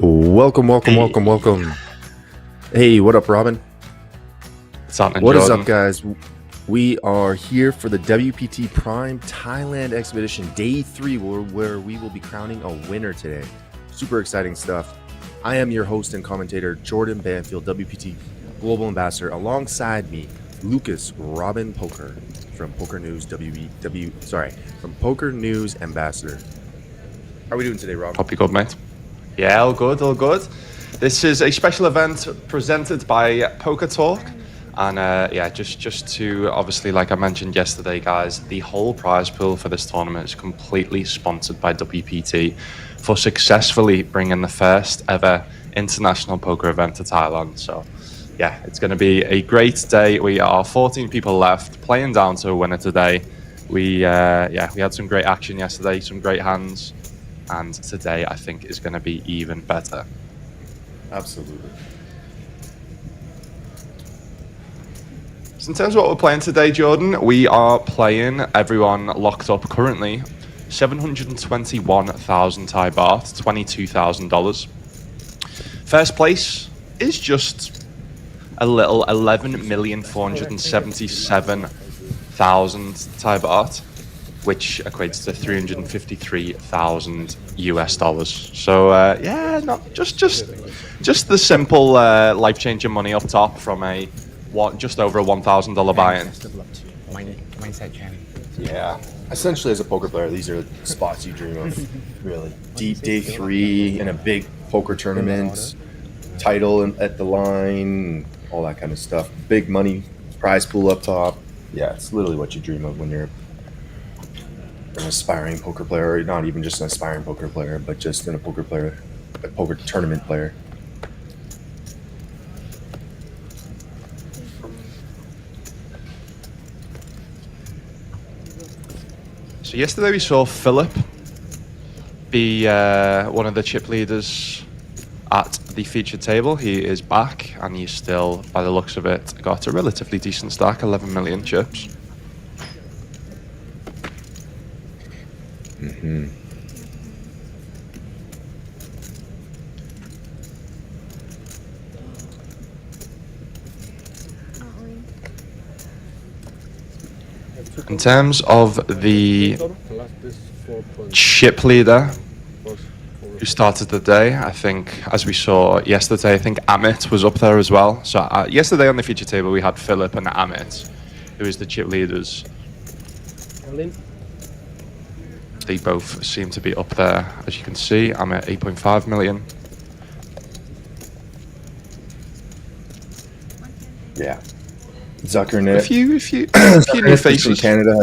Welcome. Hey, what up, Robin? What is up, guys? We are here for the WPT Prime Thailand Exhibition Day 3, where we will be crowning a winner today. Super exciting stuff. I am your host and commentator, Jordan Banfield, WPT Global Ambassador. Alongside me, Lucas Robin Poker from Poker News from Poker News Ambassador. How are we doing today, Rob? Hope you're good, mate. Yeah, all good. This is a special event presented by PokerTalk. And just to, obviously, like I mentioned yesterday, guys, the whole prize pool for this tournament is completely sponsored by WPT for successfully bringing the first ever international poker event to Thailand. So, yeah, it's going to be a great day. We are 14 people left, playing down to a winner today. We had some great action yesterday, some great hands. And today, I think, is going to be even better. Absolutely. So in terms of what we're playing today, Jordan, we are playing everyone locked up currently 721,000 Thai baht, $22,000. First place is just a little 11,477,000 Thai baht, which equates to 353,000 US dollars. So not just the simple life-changing money up top from just over a $1,000 buy-in. Yeah, essentially as a poker player, these are the spots you dream of. Really deep day 3 in a big poker tournament, title at the line, all that kind of stuff. Big money prize pool up top. Yeah, it's literally what you dream of when you're an aspiring poker player, or not even just an aspiring poker player, but just a poker tournament player. So yesterday we saw Philip be one of the chip leaders at the featured table. He is back, and he's still, by the looks of it, got a relatively decent stack, 11 million chips. Mm-hmm. In terms of the chip leader who started the day, I think, as we saw yesterday, I think Amit was up there as well. So yesterday on the feature table, we had Philip and Amit, who is the chip leaders. They both seem to be up there, as you can see. I'm at 8.5 million. Yeah. Zuckernet. A few new faces. From Canada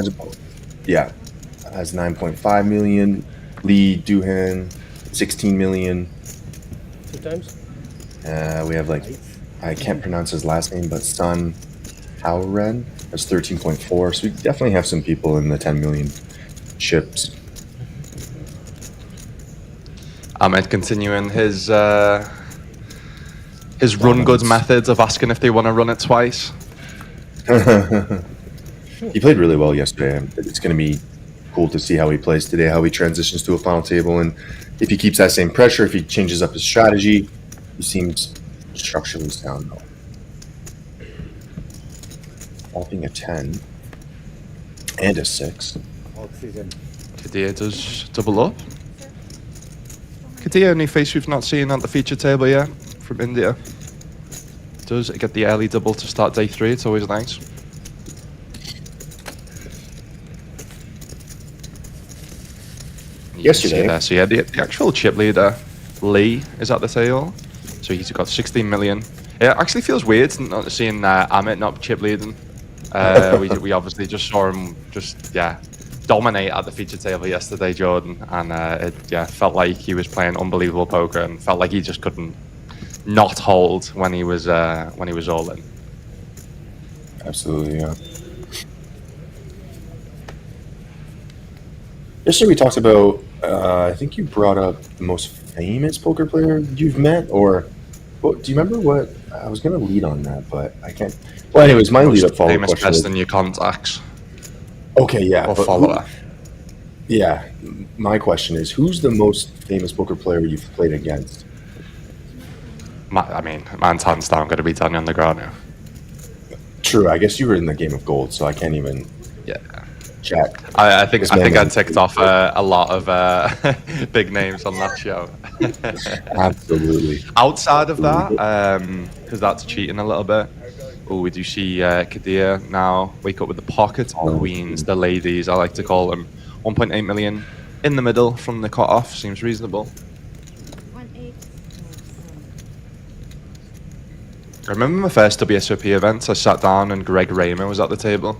has 9.5 million. Lee Duhan, 16 million. Sometimes. We have I can't pronounce his last name, but Sun Howren has 13.4. So we definitely have some people in the 10 million chips. Ahmed continuing his run good methods of asking if they want to run it twice. He played really well yesterday. It's going to be cool to see how he plays today, how he transitions to a final table, and if he keeps that same pressure, if he changes up his strategy. He seems structurally sound though. Faulting a 10 and a 6. Kadir does double up. Kadir, new face we've not seen at the feature table yet, from India. Does get the early double to start day 3, it's always nice. Yesterday. There. So yeah, the actual chip leader, Lee, is at the table. So he's got 16 million. It actually feels weird not seeing Amit not chip leading. We obviously just saw him dominate at the feature table yesterday, Jordan, and it felt like he was playing unbelievable poker and felt like he just couldn't not hold when he was all in. Absolutely, yeah. Yesterday we talked about, I think you brought up the most famous poker player you've met, or do you remember what? I was going to lead on that, but I can't. Well, anyways, my lead-up follow-up famous question person in your contacts. Okay, yeah. Or follower. Yeah, my question is, who's the most famous poker player you've played against? I mean, man's hands down going to be Daniel Negreanu. True. I guess you were in the game of gold, so I can't even Yeah. check. I think I ticked off a lot of big names on that show. Absolutely. Outside of that, because that's cheating a little bit. Oh, we do see Kadir now wake up with the pocket queens, the ladies, I like to call them. 1.8 million in the middle from the cut-off, seems reasonable. 1.8. I remember my first WSOP event, I sat down and Greg Raymer was at the table.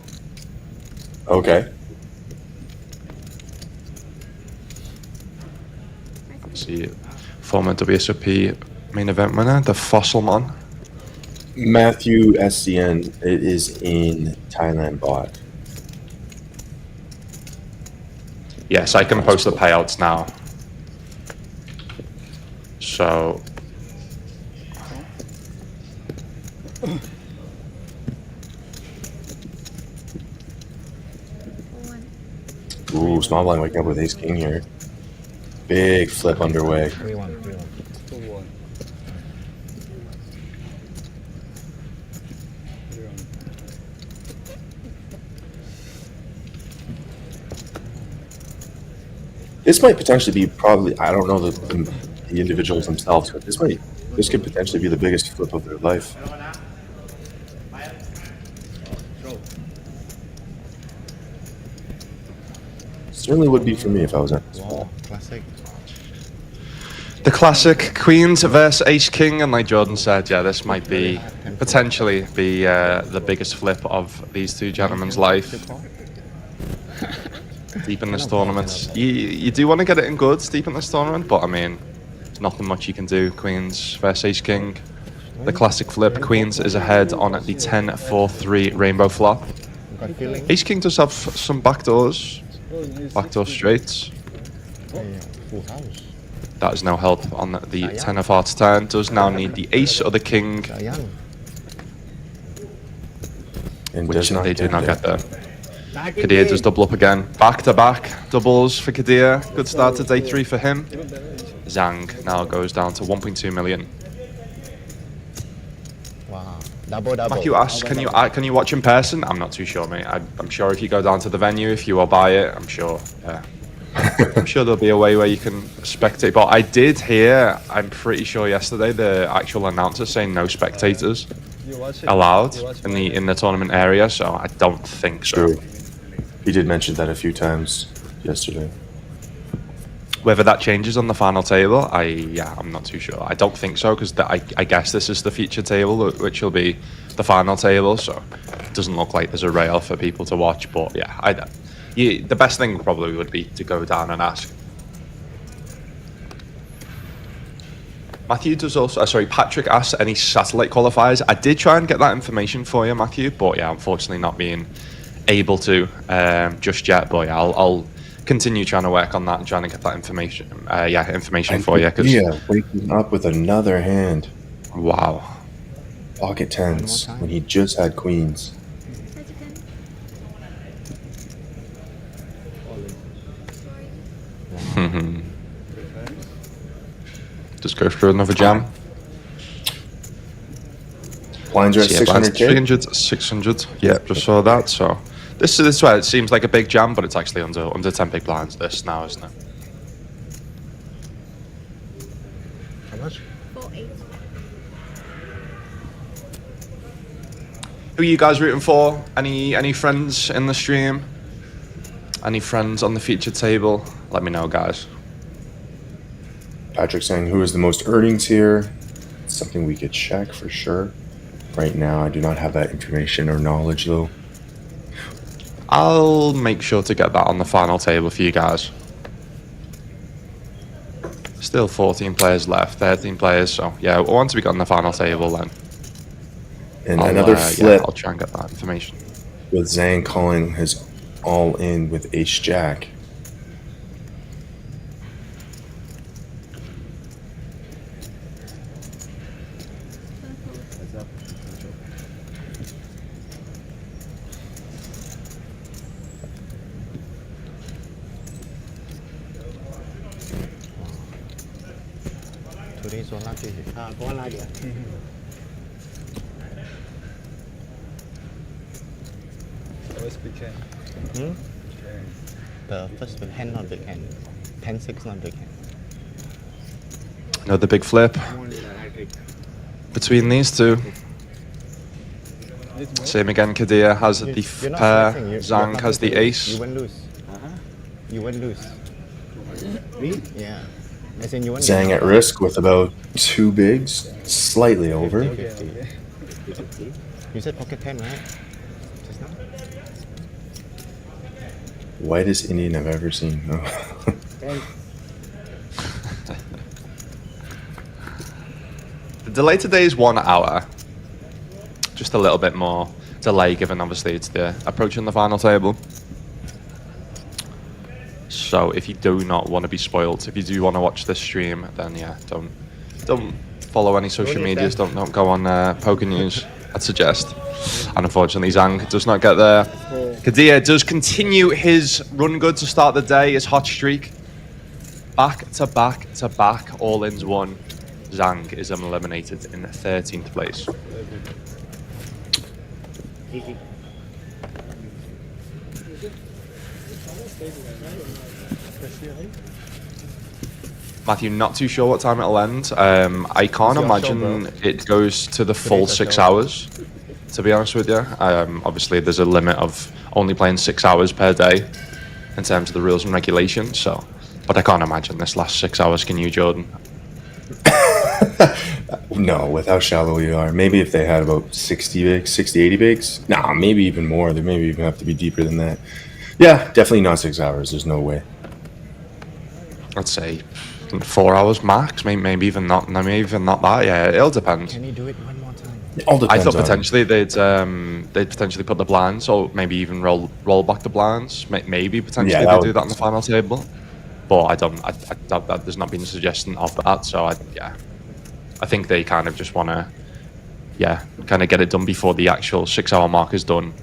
Okay. See, former WSOP main event winner, the Fossilmon. Matthew SCN, it is in Thailand bot. Yes, I can post the payouts now. So, Ooh, small blind waking up with ace king here. Big flip underway. 3-1. 2-1. This might potentially be probably, I don't know the individuals themselves, but this could potentially be the biggest flip of their life. Certainly would be for me if I was at this Wow, classic. the classic Queens versus Ace King, and like Jordan said, yeah, this might be potentially be the biggest flip of these two gentlemen's life. Deep in this tournament, you do want to get it in goods deep in this tournament, but I mean, there's nothing much you can do. Queens versus Ace King, the classic flip. Queens is ahead on the 10-4-3 rainbow flop. Got feeling? Ace King does have some backdoors, backdoor straights. Yeah, full house. That is no help on the 10 of hearts turn. Does now need the ace or the king, Sayang. And which does not they do not there. get there. Kadir does double up again. Back-to-back doubles for Kadir. Good start to day 3 for him. Zhang now goes down to 1.2 million. Wow. Double. Matthew asks, can you watch in person? I'm not too sure, mate. I'm sure if you go down to the venue, if you will buy it, I'm sure. Yeah. I'm sure there'll be a way where you can spectate. But I did hear, I'm pretty sure yesterday, the actual announcer saying no spectators allowed in the tournament area. So I don't think so. True. He did mention that a few times yesterday. Whether that changes on the final table, I'm not too sure. I don't think so, because I guess this is the feature table, which will be the final table, so it doesn't look like there's a rail for people to watch. But yeah, the best thing probably would be to go down and ask. Matthew does also, Patrick asks, any satellite qualifiers? I did try and get that information for you, Matthew, but yeah, unfortunately not being able to just yet. But yeah, I'll continue trying to work on that and trying to get that information. Information for you. Yeah, waking up with another hand. Wow. Pocket tens when he just had queens. Just go through another jam. Blinds are at So, yeah, 600K. 300, 600. Yeah, just saw that. So this is where it seems like a big jam, but it's actually under 10 big blinds. This now, isn't it? How much? 4.8. Who are you guys rooting for? Any friends in the stream? Any friends on the featured table? Let me know, guys. Patrick saying, who is the most earnings here? It's something we could check for sure. Right now, I do not have that information or knowledge, though. I'll make sure to get that on the final table for you guys. Still 14 players left, 13 players, so yeah, once we get on the final table then. And another flip I'll try and get that information. with Zhang calling his all in with ace jack. today โซนลาดที่ เพราะว่าลาเดียว Always big hand. The first big hand not big hand 10-6 not big hand Another big flip between these two. Same again, Kadir has the You're not pair, flexing, you're Zhang has the comfortable. ace. You won't lose you won't lose yeah as in you won't Zhang at risk with about 2 bigs, slightly over. 50. You said pocket 10 right just now Whitest Indian I've ever seen. The delay today is 1 hour. Just a little bit more delay given obviously it's the approaching the final table. So if you do not want to be spoiled, if you do want to watch this stream, then yeah, don't follow any social medias, don't go on Poker News, I'd suggest. And unfortunately Zhang does not get there. Kadir does continue his run good to start the day, his hot streak. Back to back to back, all-ins won. Zhang is eliminated in 13th place. Matthew, not too sure what time it'll end. I can't imagine it goes to the full 6 hours, to be honest with you. Obviously, there's a limit of only playing 6 hours per day in terms of the rules and regulations. So, but I can't imagine this lasts 6 hours. Can you, Jordan? No, with how shallow we are. Maybe if they had about 60 bigs, 60, 80 bigs. Nah, maybe even more. They maybe even have to be deeper than that. Yeah, definitely not 6 hours. There's no way. I'd say 4 hours max. Maybe even not. Maybe even not that. Yeah, it'll depend. can you do it one more time It all I depends thought on- potentially they'd potentially put the blinds, or maybe even roll back the blinds. Maybe potentially Yeah, they that do would- that on the final table. But I doubt that there's not been a suggestion of that. So I think they kind of just want to, kind of get it done before the actual 6 hour mark is done.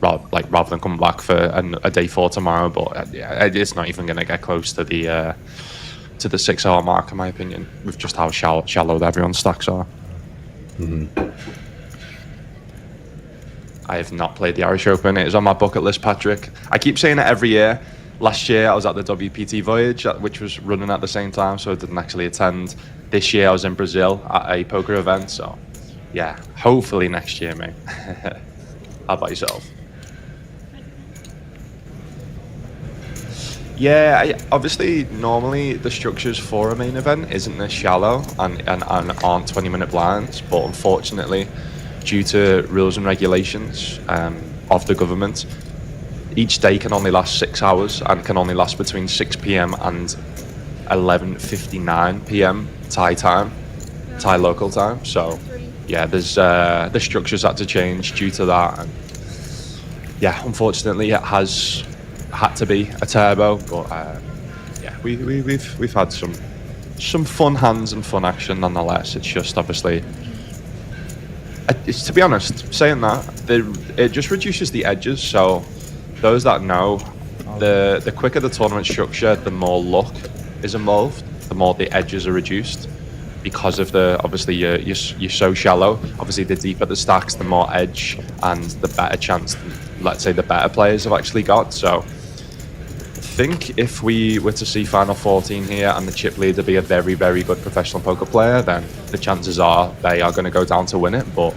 Rather than come back for a day 4 tomorrow. But it's not even going to get close to the 6 hour mark, in my opinion, with just how shallow everyone's stacks are. I have not played the Irish Open. It is on my bucket list, Patrick. I keep saying it every year. Last year I was at the WPT Voyage, which was running at the same time, so I didn't actually attend. This year I was in Brazil at a poker event, so yeah, hopefully next year, mate. How about yourself? Yeah, obviously, normally the structures for a main event isn't this shallow and aren't 20-minute blinds, but unfortunately, due to rules and regulations of the government, each day can only last 6 hours and can only last between 6 p.m. and 11:59 p.m. Thai local time. So, yeah, there's the structures had to change due to that. And, yeah, unfortunately, it has had to be a turbo, but we've had some fun hands and fun action nonetheless. It's just obviously, to be honest, saying that it just reduces the edges. So those that know, the quicker the tournament structure, the more luck is involved, the more the edges are reduced. Because of obviously you're so shallow. Obviously, the deeper the stacks, the more edge and the better chance, let's say, the better players have actually got. So I think if we were to see Final 14 here and the chip leader be a very, very good professional poker player, then the chances are they are going to go down to win it. But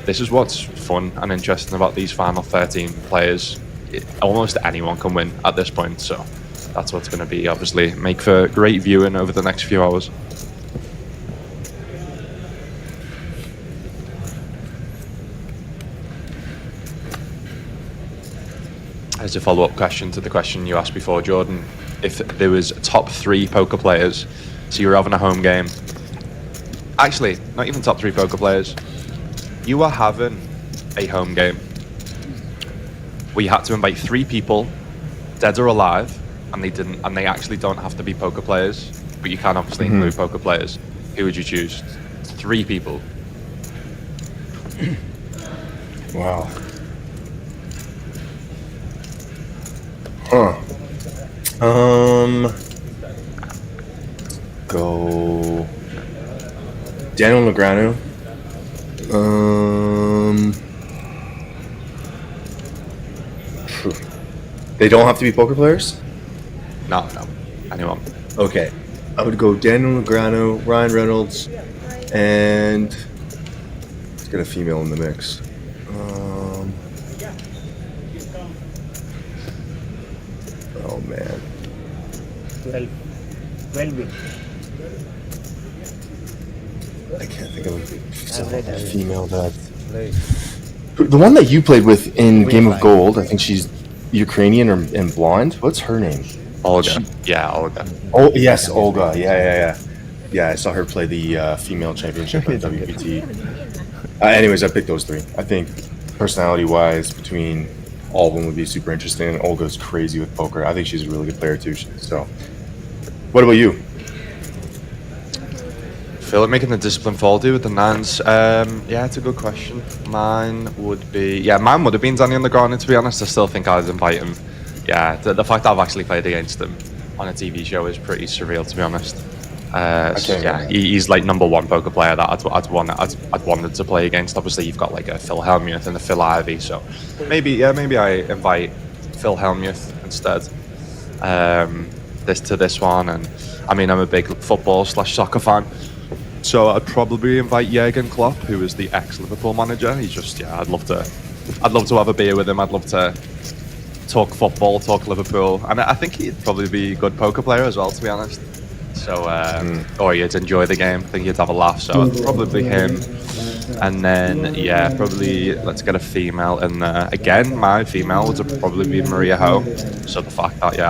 this is what's fun and interesting about these Final 13 players. Almost anyone can win at this point. So that's what's going to be, obviously, make for great viewing over the next few hours. As a follow-up question to the question you asked before, Jordan, if there was top 3 poker players, so you were having a home game, actually, not even top 3 poker players, you were having a home game where you had to invite 3 people, dead or alive, and they actually don't have to be poker players, but you can obviously include poker players. Who would you choose? 3 people. Wow. Go Daniel Negreanu. They don't have to be poker players? No, anyone. Okay. I would go Daniel Negreanu, Ryan Reynolds, and let's get a female in the mix. Oh man. 12 win. I can't think of a female that. Play. The one that you played with in Game of Gold, I think she's Ukrainian and blonde. What's her name? Olga. Olga. Oh yes, Olga. Yeah. Yeah, I saw her play the female championship at WPT. Anyways, I picked those three. I think personality-wise, between all of them would be super interesting. Olga's crazy with poker. I think she's a really good player too. So, what about you? Feel like making the discipline faulty with the nines. Yeah, it's a good question. Mine would have been Daniel Negreanu, to be honest. I still think I'd invite him. Yeah, the fact that I've actually played against him on a TV show is pretty surreal, to be honest. He's like number one poker player that I'd wanted to play against. Obviously, you've got like a Phil Hellmuth and a Phil Ivey, so maybe I invite Phil Hellmuth instead. This one, and I mean, I'm a big football/soccer fan. So I'd probably invite Jurgen Klopp, who is the ex-Liverpool manager. He's just, I'd love to have a beer with him. I'd love to talk football, talk Liverpool, and I think he'd probably be a good poker player as well, to be honest. So, or you'd enjoy the game. I think you'd have a laugh. So I'd probably him, and then probably let's get a female in there. Again, my female would probably be Maria Ho. So the fact that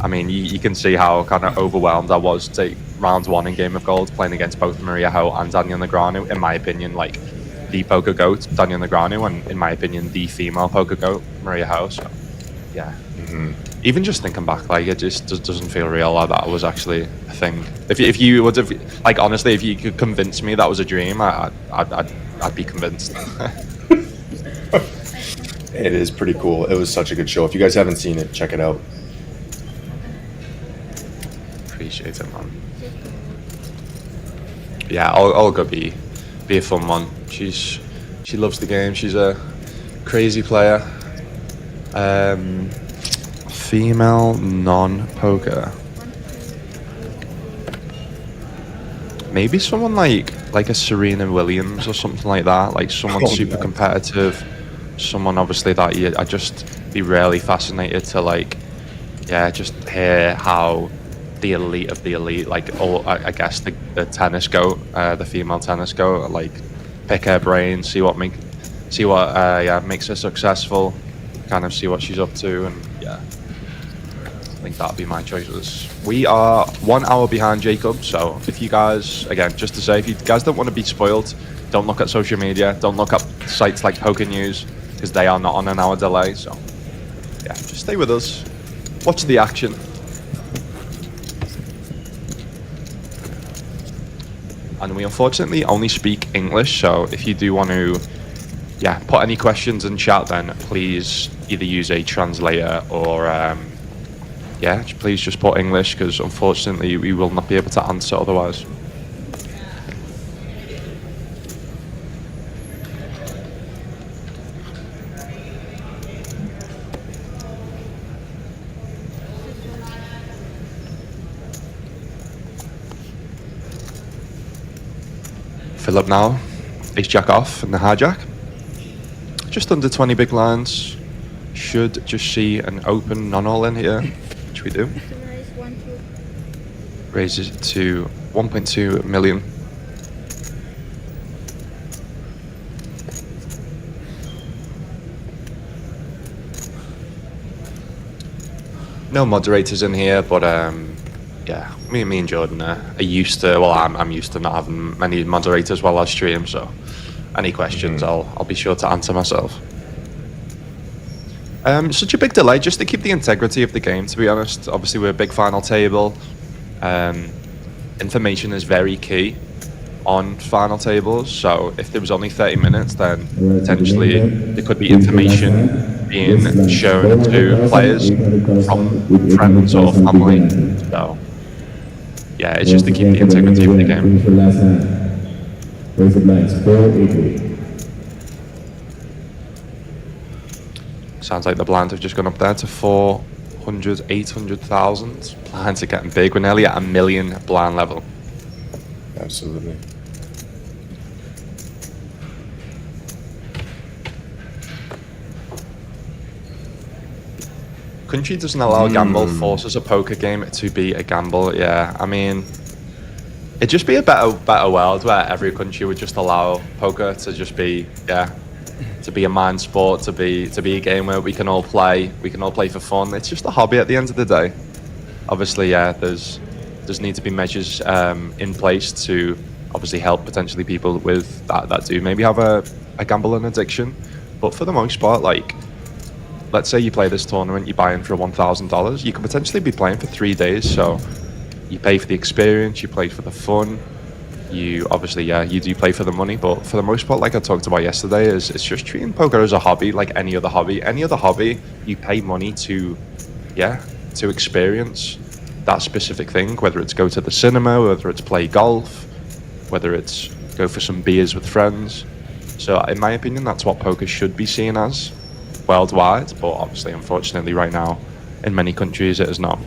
I mean, you can see how kind of overwhelmed I was to round one in Game of Gold, playing against both Maria Ho and Daniel Negreanu. In my opinion, like the poker goat, Daniel Negreanu, and in my opinion, the female poker goat, Maria Ho. So, yeah. Even just thinking back, like it just doesn't feel real like that was actually a thing. If you would have, like honestly, if you could convince me that was a dream, I'd be convinced. It is pretty cool. It was such a good show. If you guys haven't seen it, check it out. Appreciate it, man. Yeah, Olga be a fun one. She loves the game. She's a crazy player. Female non-poker. Maybe someone like a Serena Williams or something like that. Like someone super competitive. Someone obviously that I'd just be really fascinated to just hear how the elite of the elite, I guess the tennis goat, the female tennis goat, like pick her brain, see what makes her successful, kind of see what she's up to, and I think that'd be my choices. We are 1 hour behind Jacob, so if you guys, again, just to say, if you guys don't want to be spoiled, don't look at social media, don't look up sites like Poker News, because they are not on an hour delay, so just stay with us, watch the action. And we unfortunately only speak English, so if you do want to put any questions in chat, then please either use a translator or please just put English, because unfortunately we will not be able to answer otherwise. Fill up now, ace jack off and the hijack. Just under 20 big lines. Should just see an open non-all in here, which we do. Raises it to 1.2 million. No moderators in here, but me and Jordan are used to. Well, I'm used to not having many moderators while I stream, so any questions I'll be sure to answer myself. Such a big delay just to keep the integrity of the game, to be honest. Obviously, we're a big final table. Information is very key on final tables, so if there was only 30 minutes, then potentially there could be information being shown to players from friends or family. So yeah, it's just to keep the integrity of the game. For last hand. Raise the blinds, 4-8. Sounds like the blinds have just gone up there to 400, 800,000. Blinds are getting big. We're nearly at 1 million blind level. Absolutely. Country doesn't allow gamble, forces a poker game to be a gamble. Yeah, I mean, it'd just be a better world where every country would just allow poker to just be, to be a mind sport, to be a game where we can all play for fun. It's just a hobby at the end of the day. Obviously, there's need to be measures in place to obviously help potentially people with that do maybe have a gambling addiction. But for the most part, like, let's say you play this tournament, you buy in for $1,000, you could potentially be playing for 3 days. So you pay for the experience, you play for the fun. You obviously, you do play for the money, but for the most part, like I talked about yesterday, it's just treating poker as a hobby, like any other hobby. Any other hobby, you pay money to experience that specific thing, whether it's go to the cinema, whether it's play golf, whether it's go for some beers with friends. So in my opinion, that's what poker should be seen as worldwide, but obviously, unfortunately, right now, in many countries, it is not.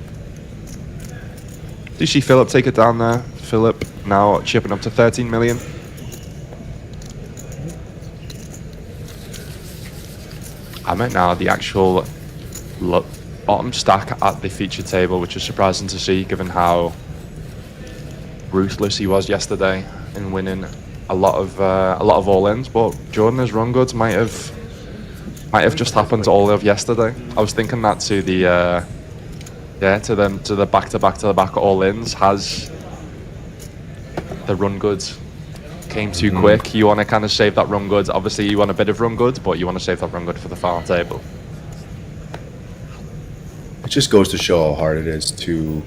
Do you see Philip take it down there? Philip now chipping up to 13 million. I'm at now the actual bottom stack at the feature table, which is surprising to see given how ruthless he was yesterday in winning a lot of all-ins. But Jordan's run goods might have just happened to all of yesterday. I was thinking that to the to the back all-ins. Has the run goods came too quick? You want to kind of save that run goods. Obviously, you want a bit of run goods, but you want to save that run good for the final table. It just goes to show how hard it is to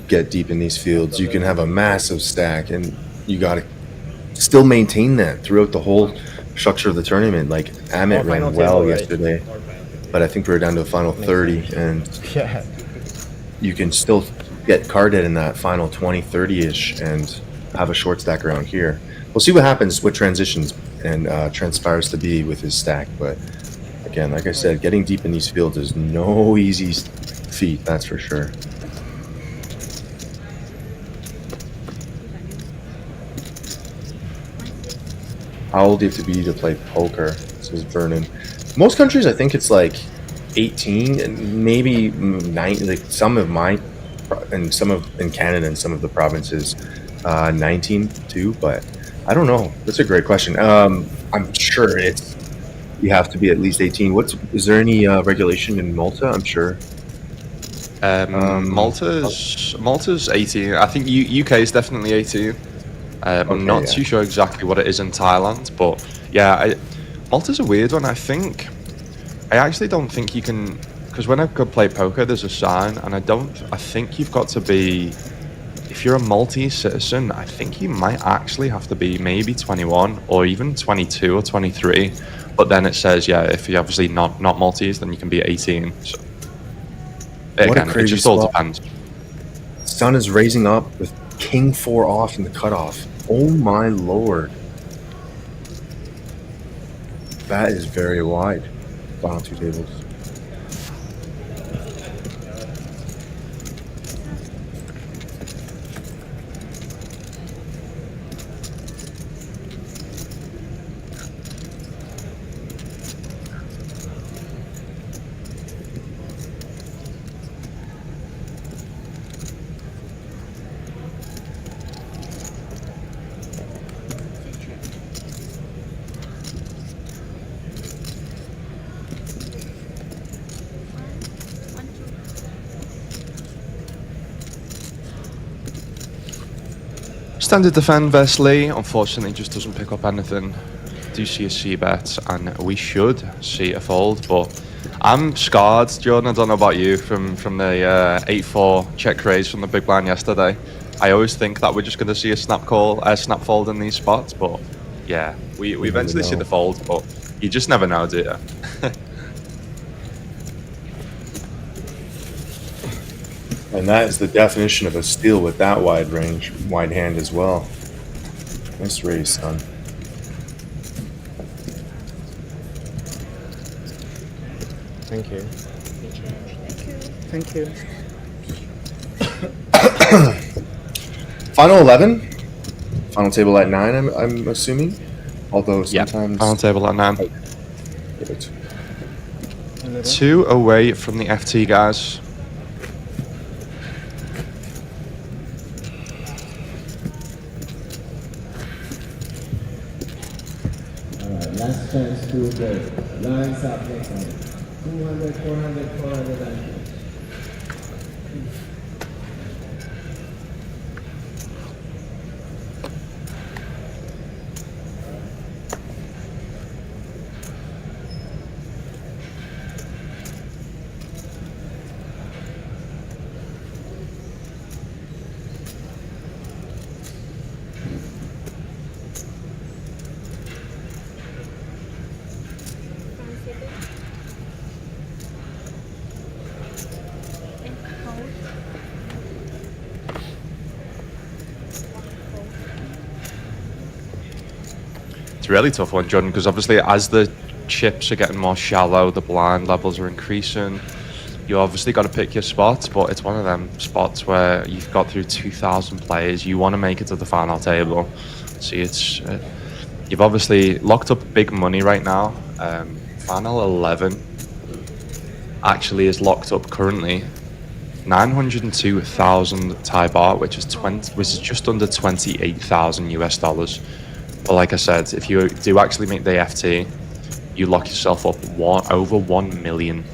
get deep in these fields. You can have a massive stack, and you got to still maintain that throughout the whole structure of the tournament. Like Amit ran well yesterday, but I think we were down to a final 30, and you can still get carded in that final 20, 30-ish and have a short stack around here. We'll see what happens, what transitions and transpires to be with his stack. But again, like I said, getting deep in these fields is no easy feat, that's for sure. How old do you have to be to play poker? Says Vernon. Most countries, I think it's like 18, and maybe 9. Like some of mine, and some of in Canada and some of the provinces, 19 too. But I don't know. That's a great question. I'm sure you have to be at least 18. Is there any regulation in Malta? I'm sure. Malta's 18. I think UK is definitely 18. I'm not too sure exactly what it is in Thailand, but yeah, Malta's a weird one. I actually don't think you can, because when I could play poker, there's a sign, and I think you've got to be, if you're a Maltese citizen, I think you might actually have to be maybe 21 or even 22 or 23. But then it says, if you're obviously not Maltese, then you can be 18. So again, it just all depends. Sun is raising up with King 4 off in the cutoff. Oh my lord. That is very wide. Final 2 tables. Standard defend versus Lee, unfortunately just doesn't pick up anything. Do see a c-bet, and we should see a fold, but I'm scarred, Jordan. I don't know about you, from the 8-4 check raise from the big blind yesterday. I always think that we're just going to see a snap fold in these spots, but yeah, we eventually see the fold, but you just never know, do you? And that is the definition of a steal with that wide range, wide hand as well. Nice raise, son. Thank you. Thank you. Final 11. Final table at 9, I'm assuming. Although sometimes... Final table at 9. Give it. 2 away from the FT, guys. Alright, last chance to go. Lines up next time. 200, 400, 400. It's a really tough one, Jordan, because obviously as the chips are getting more shallow, the blind levels are increasing. You obviously got to pick your spots, but it's one of them spots where you've got through 2,000 players. You want to make it to the final table. See, it's you've obviously locked up big money right now. Final 11 actually is locked up currently 902,000 Thai baht, which is just under 28,000 US dollars. But like I said, if you do actually make the FT, you lock yourself up over 1 million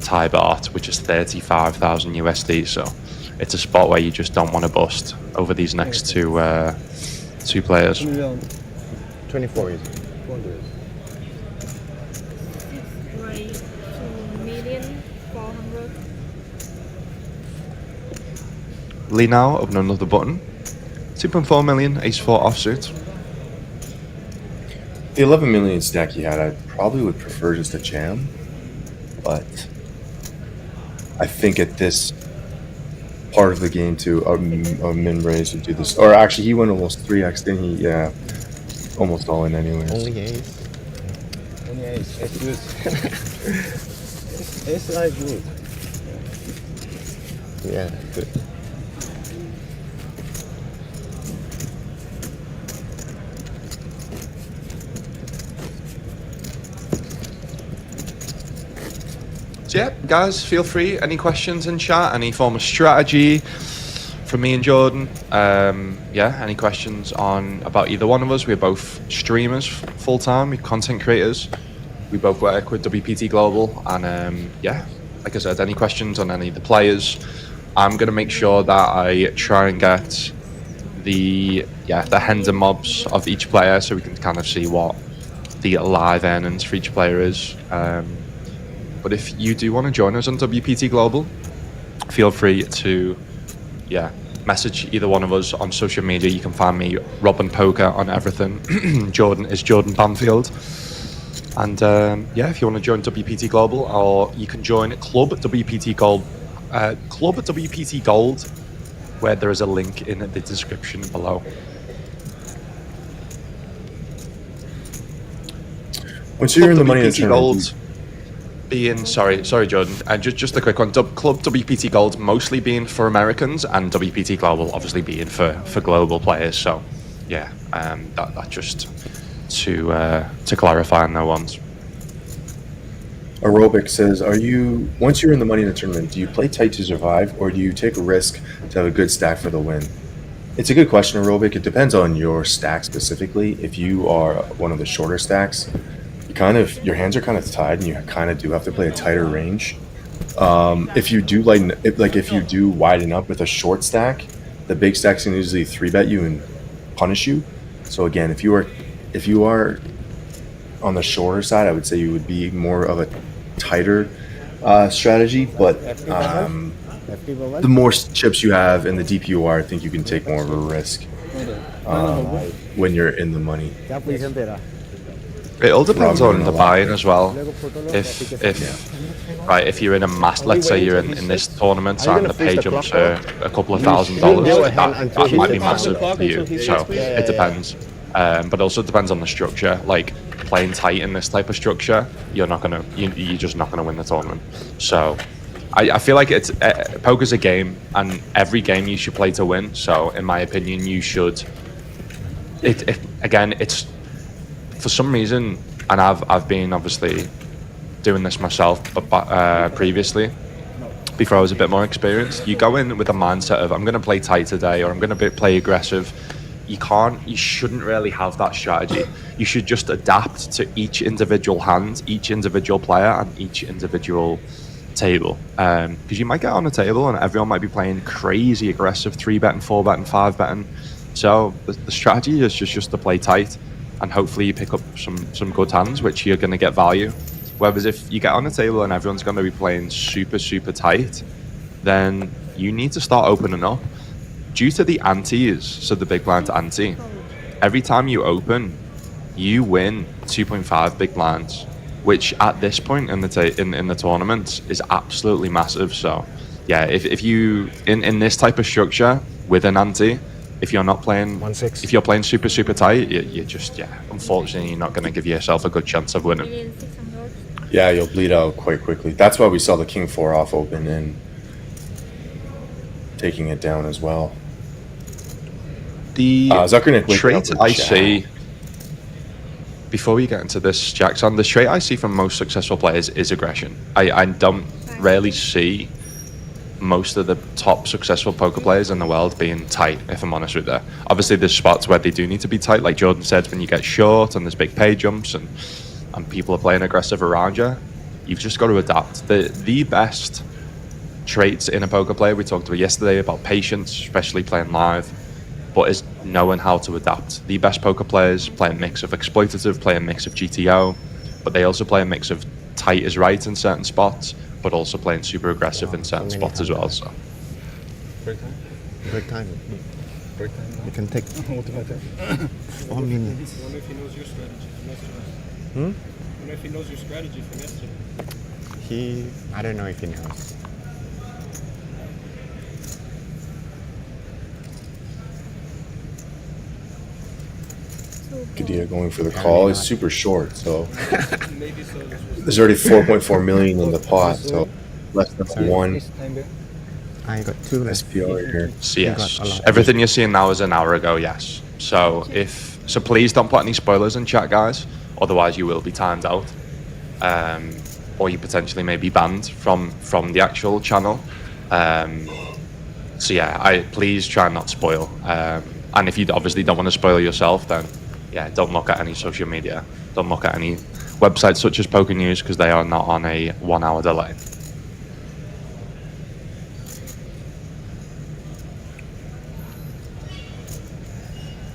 Thai baht, which is 35,000 USD. So it's a spot where you just don't want to bust over these next two players. 24 is. 2,400,000. Lee now open another button. 2.4 million, ace-4 offsuit. The 11 million stack he had, I probably would prefer just a jam. But I think at this part of the game too, a min raise would do this. Or actually, he went almost 3x, didn't he? Yeah. Almost all in anyways. Only ace. Only ace. Ace good. Ace like good. Yeah, good. So yeah, guys, feel free. Any questions in chat? Any form of strategy from me and Jordan? Yeah, any questions about either one of us? We're both streamers full time. We're content creators. We both work with WPT Global, and yeah, like I said, any questions on any of the players? I'm gonna make sure that I try and get the hands and mobs of each player, so we can kind of see what the live earnings for each player is. But if you do want to join us on WPT Global, feel free to, message either one of us on social media. You can find me, Robin Poker, on everything. Jordan is Jordan Banfield. And if you want to join WPT Global, or you can join Club WPT Gold, where there is a link in the description below. Once you're in the money in the WPT tournament, Gold being sorry Jordan, just a quick one. Club WPT Gold mostly being for Americans, and WPT Global obviously being for global players. So that just to clarify on that ones. Aerobic says, once you're in the money in the tournament, do you play tight to survive, or do you take a risk to have a good stack for the win? It's a good question, Aerobic. It depends on your stack specifically. If you are one of the shorter stacks, your hands are kind of tied, and you kind of do have to play a tighter range. If you do widen up with a short stack, the big stacks can usually 3-bet you and punish you. So again, if you are on the shorter side, I would say you would be more of a tighter strategy. But the more chips you have and the deep you are, I think you can take more of a risk when you're in the money. It all depends Rubbing on a the lot. buy-in as well. If you're in a mass, let's say you're in this tournament and the pay jumps are a couple of $1,000, that might be massive for you. So it depends. But also depends on the structure. Like playing tight in this type of structure, you're just not gonna win the tournament. So I feel like it's poker's a game, and every game you should play to win. So in my opinion, you should. It's for some reason, and I've been obviously doing this myself previously. Before I was a bit more experienced, you go in with a mindset of I'm going to play tight today, or I'm going to play aggressive. You shouldn't really have that strategy. You should just adapt to each individual hand, each individual player, and each individual table. Because you might get on a table and everyone might be playing crazy aggressive 3-betting, 4-betting, 5-betting. So the strategy is just to play tight, and hopefully you pick up some good hands, which you're going to get value. Whereas if you get on a table and everyone's going to be playing super, super tight, then you need to start opening up. Due to the antes, so the big blind ante, every time you open, you win 2.5 big blinds, which at this point in the tournament is absolutely massive. So yeah, if you in this type of structure with an ante, if you're not playing, if you're playing super, super tight, you just, unfortunately, you're not going to give yourself a good chance of winning. 1,600,000. Yeah, you'll bleed out quite quickly. That's why we saw the King 4 off open and taking it down as well. The Zuckernick trait I see, before we get into this, Jackson, the trait I see from most successful players is aggression. I don't rarely see most of the top successful poker players in the world being tight, if I'm honest with you. Obviously, there's spots where they do need to be tight, like Jordan said, when you get short and there's big pay jumps and people are playing aggressive around you. You've just got to adapt. The best traits in a poker player, we talked about yesterday about patience, especially playing live, but is knowing how to adapt. The best poker players play a mix of exploitative, play a mix of GTO, but they also play a mix of tight is right in certain spots, but also playing super aggressive in certain spots as well. So Break time. You can take 4 minutes. I wonder if he knows your strategy for yesterday. I wonder if he knows your strategy from yesterday. I don't know if he knows. Kadia going for the call is super short, so Maybe so. This was there's already 4.4 million in the pot, so less than one I got 2 less. SPR here. So yes, everything you're seeing now is an hour ago, yes. So please don't put any spoilers in chat, guys. Otherwise you will be timed out. Or you potentially may be banned from the actual channel. So yeah, please try and not spoil. And if you obviously don't want to spoil yourself, then yeah, don't look at any social media. Don't look at any websites such as Poker News, because they are not on a 1 hour delay.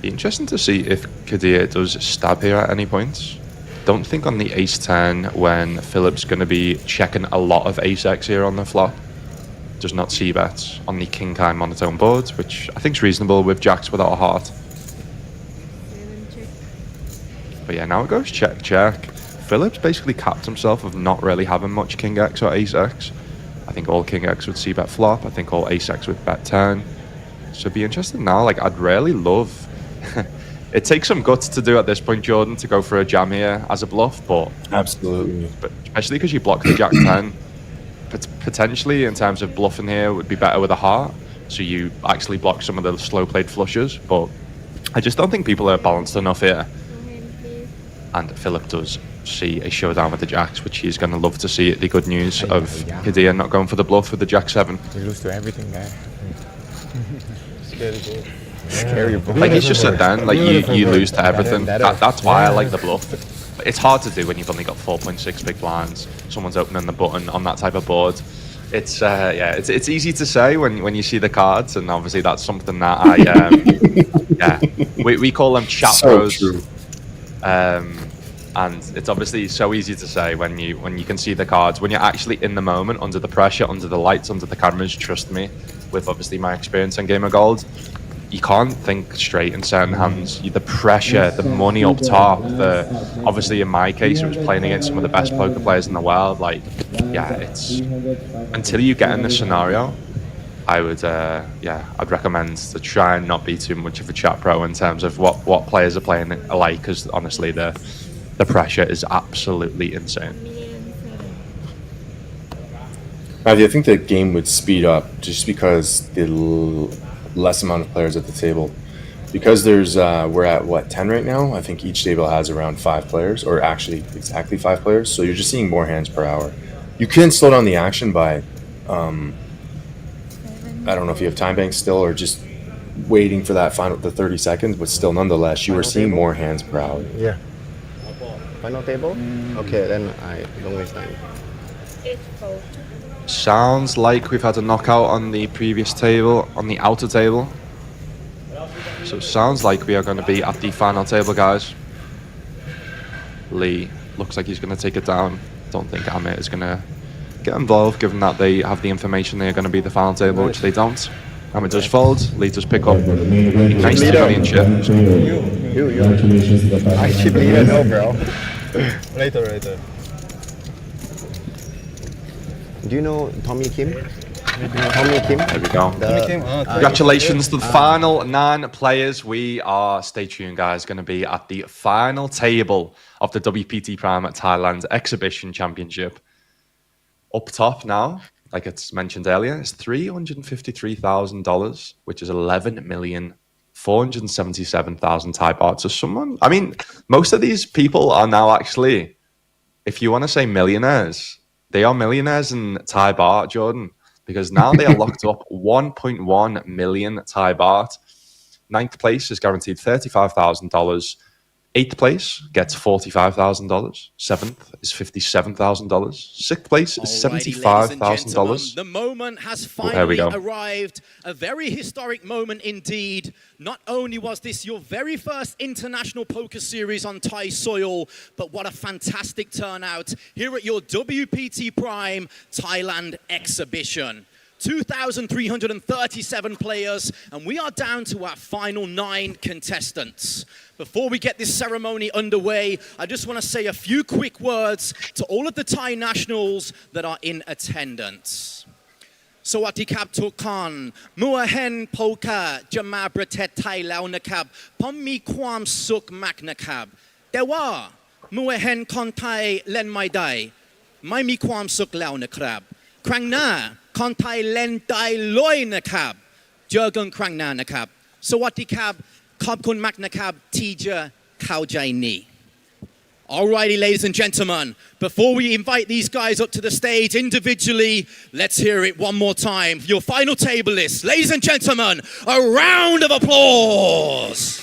Be interesting to see if Kadir does stab here at any point. Don't think on the ace-10 when Philip's going to be checking a lot of ace-x here on the flop. Does not see bets on the king-high monotone board, which I think is reasonable with jacks without a heart. But yeah, now it goes check, check. Philip's basically capped himself of not really having much king-x or ace-x. I think all king-x would see bet flop. I think all ace-x would bet 10. So it'd be interesting now. Like, I'd really love... It takes some guts to do at this point, Jordan, to go for a jam here as a bluff, but... Absolutely. But especially because you block the jack 10. Potentially, in terms of bluffing here, would be better with a heart. So you actually block some of the slow-played flushes, but I just don't think people are balanced enough here. And Philip does see a showdown with the jacks, which he's going to love to see. The good news of Kadir not going for the bluff with the jack 7. You lose to everything there. scary ball. Scary ball. Like he's just said then, like you lose to everything. That's why I like the bluff. But it's hard to do when you've only got 4.6 big blinds. Someone's opening the button on that type of board. It's it's easy to say when you see the cards, and obviously that's something that we call them chat bros. True. And it's obviously so easy to say when you can see the cards, when you're actually in the moment, under the pressure, under the lights, under the cameras. Trust me, with obviously my experience on Game of Gold, you can't think straight in certain hands. The pressure, the money up top, obviously in my case, it was playing against some of the best poker players in the world. Like, yeah, it's until you get in this scenario, I would, I'd recommend to try and not be too much of a chat pro in terms of what players are playing alike, because honestly, the pressure is absolutely insane. Matthew, I think the game would speed up just because the less amount of players at the table. Because there's we're at what, 10 right now? I think each table has around 5 players, or actually exactly 5 players. So you're just seeing more hands per hour. You can slow down the action by I don't know if you have time banks still, or just waiting for that the 30 seconds, but still nonetheless you are seeing more hands per hour. Yeah. Final table? Okay, then I don't waste time. Sounds like we've had a knockout on the previous table, on the outer table. So it sounds like we are going to be at the final table, guys. Lee looks like he's going to take it down. Don't think Amit is going to get involved, given that they have the information they are going to be the final table, which they don't. Amit does fold. Lee does pick up a nice 2 million chip. You. I keep leader, no, bro. Later. Do you know Tommy Kim? Tommy Kim? There we go. Congratulations to the final 9 players. We are, stay tuned guys, going to be at the final table of the WPT Prime Thailand Exhibition Championship. Up top now, like it's mentioned earlier, is $353,000, which is 11,477,000 Thai baht. So someone, I mean, most of these people are now actually, if you want to say millionaires, they are millionaires in Thai baht, Jordan, because now they are locked up 1.1 million Thai baht. 9th place is guaranteed $35,000. 8th place gets $45,000. 7th is $57,000. 6th place is $75,000. The moment has finally arrived. A very historic moment indeed. Not only was this your very first international poker series on Thai soil, but what a fantastic turnout here at your WPT Prime Thailand Exhibition. 2,337 players, and we are down to our final 9 contestants. Before we get this ceremony underway, I just want to say a few quick words to all of the Thai nationals that are in attendance. สวัสดีครับทุกคนเมื่อเห็นโพเกอร์จะมาประเทศไทยแล้วนะครับผมมีความสุขมากนะครับแต่ว่าเมื่อเห็นคนไทยเล่นไม่ได้ไม่มีความสุขแล้วนะครับครั้งหน้าคนไทยเล่นได้เลยนะครับเจอกันครั้งหน้านะครับสวัสดีครับขอบคุณมากนะครับที่จะเข้าใจนี้ Alrighty, ladies and gentlemen, before we invite these guys up to the stage individually, let's hear it one more time for your final table list. Ladies and gentlemen, a round of applause.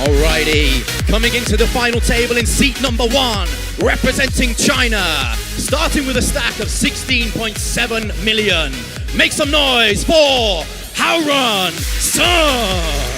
Alrighty, coming into the final table in seat number 1, representing China, starting with a stack of 16.7 million. Make some noise for Howrun Sun!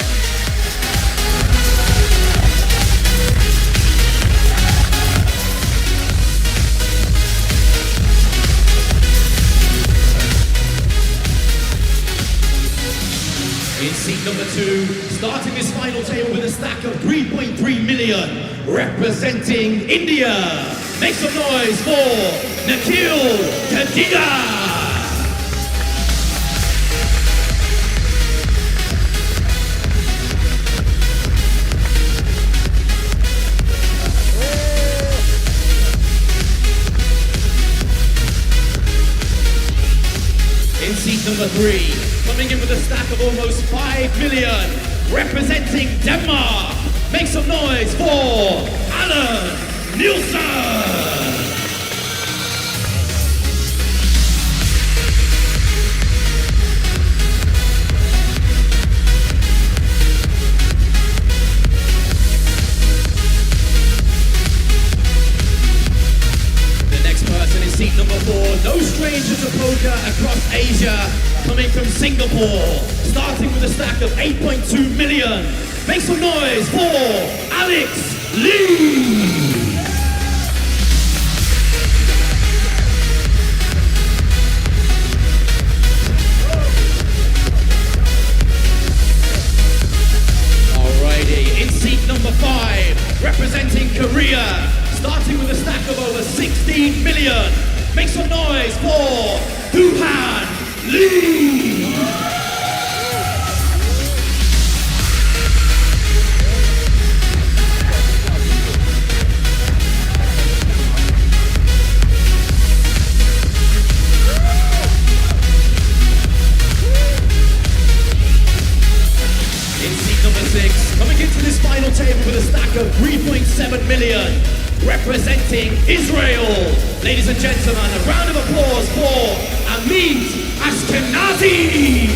In seat number 2, starting this final table with a stack of 3.3 million, representing India. Make some noise for Nikhil Kadiga! In seat number 3, coming in with a stack of almost 5 million, representing Denmark. Make some noise for Alan Nielsen. Seat number 4, no stranger to poker across Asia, coming from Singapore, starting with a stack of 8.2 million. Make some noise for Alex Lee! Make some noise for Duhan Lee. Number 6, coming into this final table with a stack of 3.7 million, representing Israel. Ladies and gentlemen, a round of applause for Amit Ashkenazi.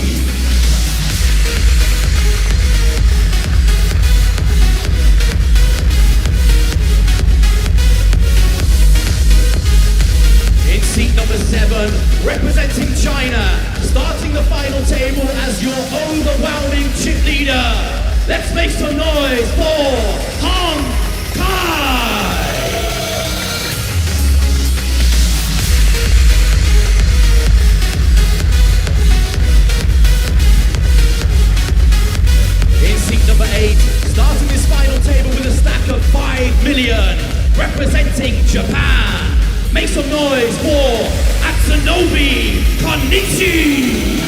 In seat number 7, representing China, starting the final table as your overwhelming chip leader. Let's make some noise for Hong Kai! In seat number 8, starting this final table with a stack of 5 million, representing Japan. Make some noise for Atsunobu Konichi!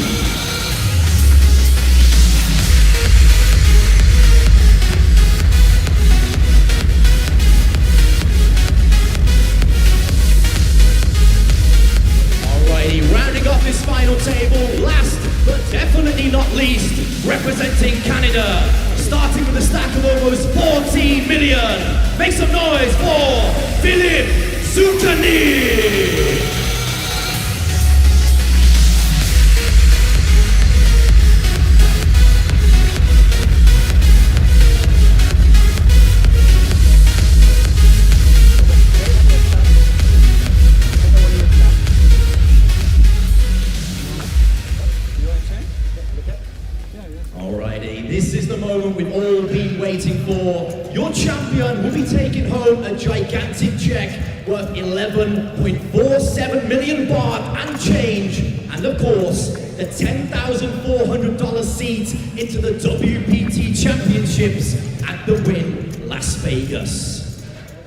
Rounding off this final table, last but definitely not least, representing Canada, starting with a stack of almost 14 million. Make some noise for Philip Sukani! This is the moment we've all been waiting for. Your champion will be taking home a gigantic check worth 11.47 million baht and change. And of course, the $10,400 seat into the WPT Championships at the Wynn Las Vegas.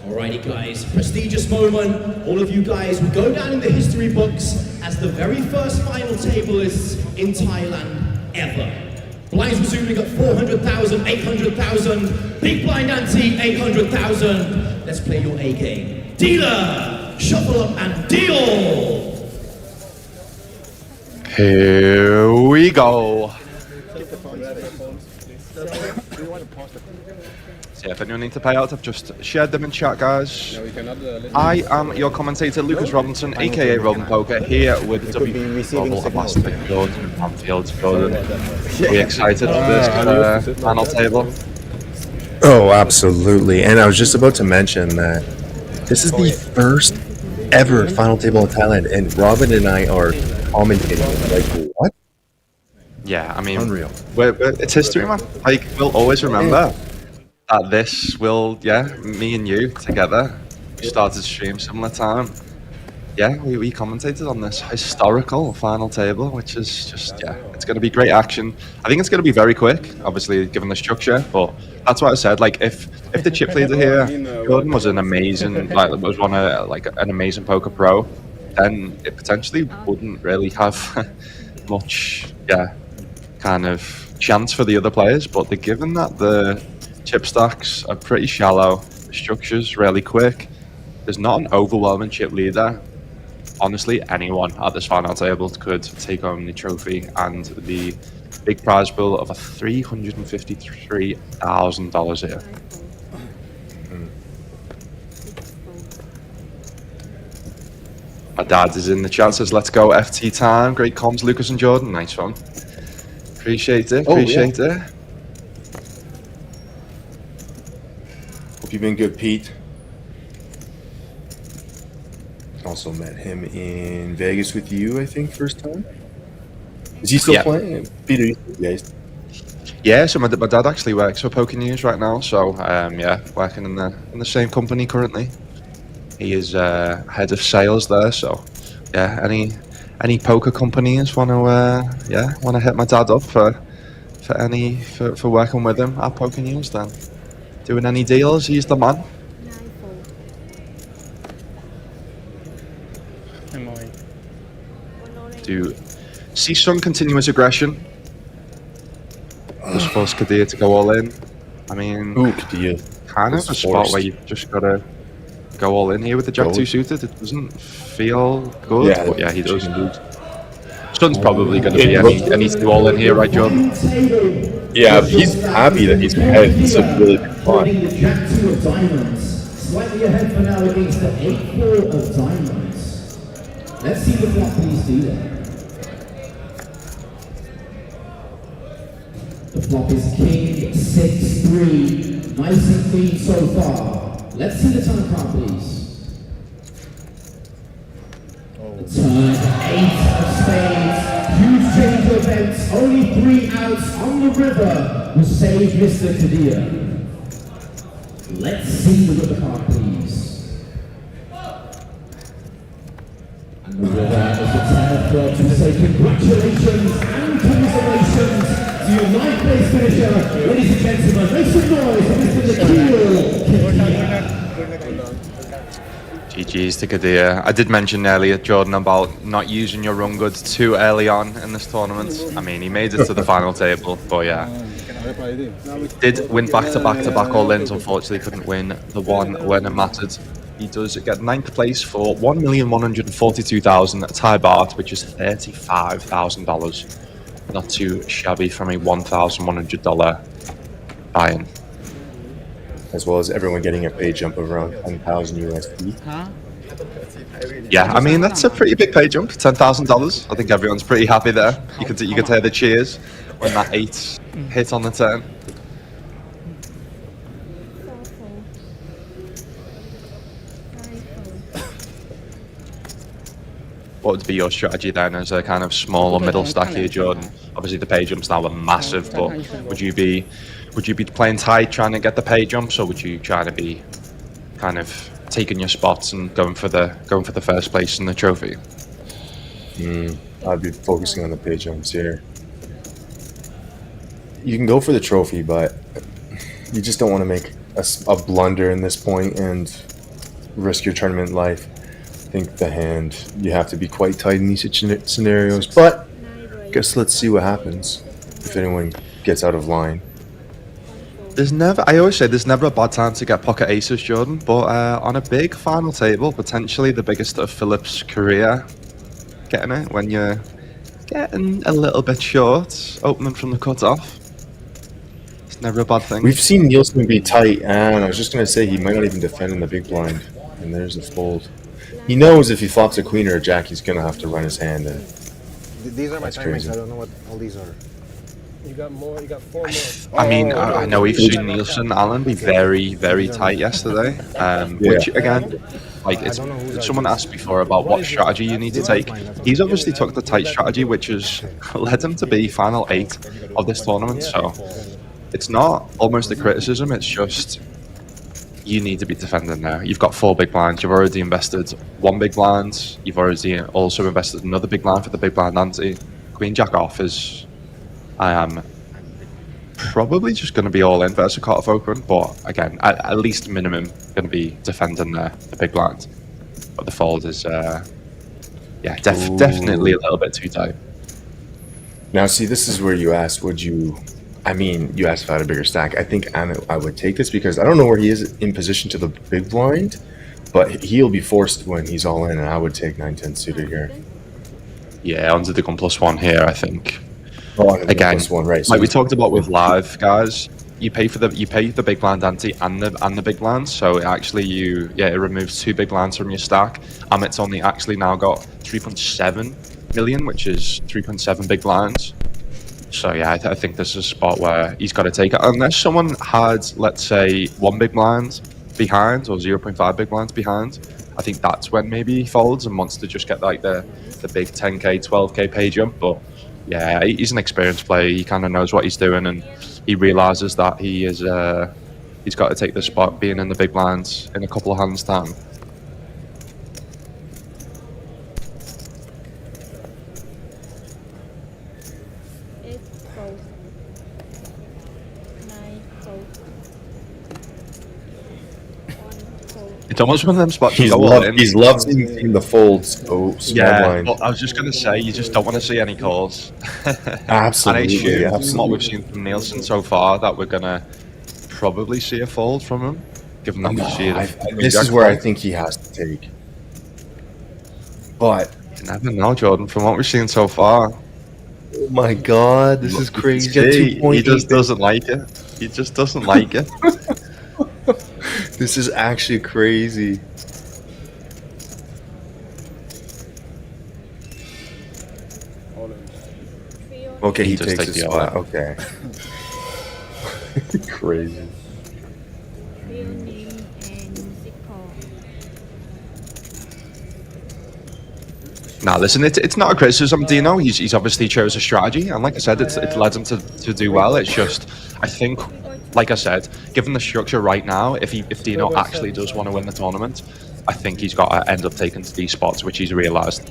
Alrighty guys, prestigious moment. All of you guys will go down in the history books as the very first final tablists in Thailand ever. Blinds resuming at 400,000, 800,000. Big blind ante, 800,000. Let's play your A game. Dealer, shuffle up and deal. Here we go. So if anyone needs to pay out, I've just shared them in chat, guys. I am your commentator, Lucas Robinson, aka Robin Poker, here with WPT Global Ambassador Jordan Panfield. Jordan, are we excited for this panel table? Oh, absolutely. And I was just about to mention that this is the first ever final table in Thailand, and Robin and I are commentating. Like, what? Yeah, I mean, unreal. It's history, man. Like, we'll always remember that this will, me and you together, we started stream similar time. Yeah, we commentated on this historical final table, which is just, it's going to be great action. I think it's going to be very quick, obviously, given the structure, but that's what I said. Like, if the chip leader here, Jordan, was an amazing, an amazing poker pro, then it potentially wouldn't really have much, kind of chance for the other players. But given that the chip stacks are pretty shallow, the structure's really quick, there's not an overwhelming chip leader. Honestly, anyone at this final table could take home the trophy and the big prize pool of $353,000 here. My dad is in the chat, says, let's go FT time. Great comms, Lucas and Jordan. Nice one. Appreciate it. Appreciate it. Hope you've been good, Pete. Also met him in Vegas with you, I think, first time. Is he still playing? Peter, you guys? Yeah, so my dad actually works for Poker News right now. So working in the same company currently. He is head of sales there. So any poker companies want to hit my dad up for working with him at Poker News, then doing any deals, he's the man. I'm all in. Do see some continuous aggression. Just force Kadir to go all in. I mean, Ooh, Kadir. kind of It's a spot forced. where you've just got to go all in here with the Jack Go. 2 suited. It doesn't feel good, Yeah, but yeah, he does. chicken boots. Sun's probably going to be It looked- any 2 all in here, right, Jordan? Yeah, he's happy that he's ahead. It's a really big spot. The Jack 2 of diamonds. Slightly ahead for now against the 8-4 of diamonds. Let's see the flop please do that. The flop is King 6-3. Nice and clean so far. Let's see the turn card, please. The turn 8 of spades. Huge change of events. Only 3 outs on the river will save Mr. Kadir. Let's see the river card, please. And the river is the 10 of clubs to say congratulations and commiserations to your 9th place finisher. Ladies and gentlemen, make some noise for Mr. Nikhil. GG's to Kadir. I did mention earlier, Jordan, about not using your run goods too early on in this tournament. I mean, he made it to the final table, but yeah. Did win back-to-back all-ins, unfortunately couldn't win the one when it mattered. He does get 9th place for $1,142,000 Thai baht, which is $35,000. Not too shabby from a $1,100 buy-in. As well as everyone getting a pay jump of around 10,000 USD. Yeah, I mean, that's a pretty big pay jump, $10,000. I think everyone's pretty happy there. You could hear the cheers when that 8 hit on the turn. What would be your strategy then as a kind of small or middle stack here, Jordan? Obviously the pay jumps now are massive, but would you be playing tight trying to get the pay jumps, or would you try to be kind of taking your spots and going for the first place in the trophy? I'd be focusing on the pay jumps here. You can go for the trophy, but you just don't want to make a blunder in this point and risk your tournament life. I think the hand, you have to be quite tight in these scenarios, but I guess let's see what happens if anyone gets out of line. I always say there's never a bad time to get pocket aces, Jordan, but on a big final table, potentially the biggest of Philip's career, getting it when you're getting a little bit short, opening from the cutoff. It's never a bad thing. We've seen Nielsen be tight, and I was just going to say he might not even defend in the big blind, and there's a fold. He knows if he flops a queen or a jack, he's going to have to run his hand. And These are my that's timings. crazy. I don't know what all these are. You got more. You got 4 more. I mean, I know we've seen Nielsen Allen be very, very tight yesterday, which again, like someone asked before about what strategy you need to take. He's obviously took the tight strategy, which has led him to be final 8 of this tournament. So it's not almost a criticism; it's just you need to be defending there. You've got 4 big blinds. You've already invested 1 big blind. You've already also invested another big blind for the big blind ante. Queen Jack off is. I am probably just going to be all in versus a cutoff open, but again, at least minimum going to be defending the big blind. But the fold is, definitely a little bit too tight. now, see, this is where you asked, you asked if I had a bigger stack. I think I would take this because I don't know where he is in position to the big blind, but he'll be forced when he's all in, and I would take 9-10 suited here. Yeah, onto the gun +1 here, I think. Oh, Again, +1, right? like we talked about with live, guys, you pay the big blind ante and the big blinds, so it actually it removes 2 big blinds from your stack. Amit's only actually now got 3.7 million, which is 3.7 big blinds. So yeah, I think this is a spot where he's got to take it, unless someone had, let's say, 1 big blind behind or 0.5 big blinds behind. I think that's when maybe he folds and wants to just get like the big 10k, 12k pay jump, but. Yeah, he's an experienced player. He kind of knows what he's doing, and he realizes that he's got to take the spot being in the big blinds in a couple of hands' time. It's almost one of them spots you He's go all in. loved seeing the folds. Oh, small Yeah, blind. but I was just going to say, you just don't want to see any calls. Absolutely, And I assume from absolutely. what we've seen from Nielsen so far that we're going to probably see a fold from him, given that we see it. This is where I think he has to take. But You never know, Jordan, from what we've seen so far. oh my God, this is crazy. He just doesn't like it. He just doesn't like it. This is actually crazy. Okay, he Just takes take his the spot. other. Okay. Crazy. Real name and zip code. Now, listen, it's not a criticism, Dino. He's obviously chose a strategy, and like I said, it's led him to do well. It's just, I think, like I said, given the structure right now, if Dino actually does want to win the tournament, I think he's got to end up taking these spots, which he's realised.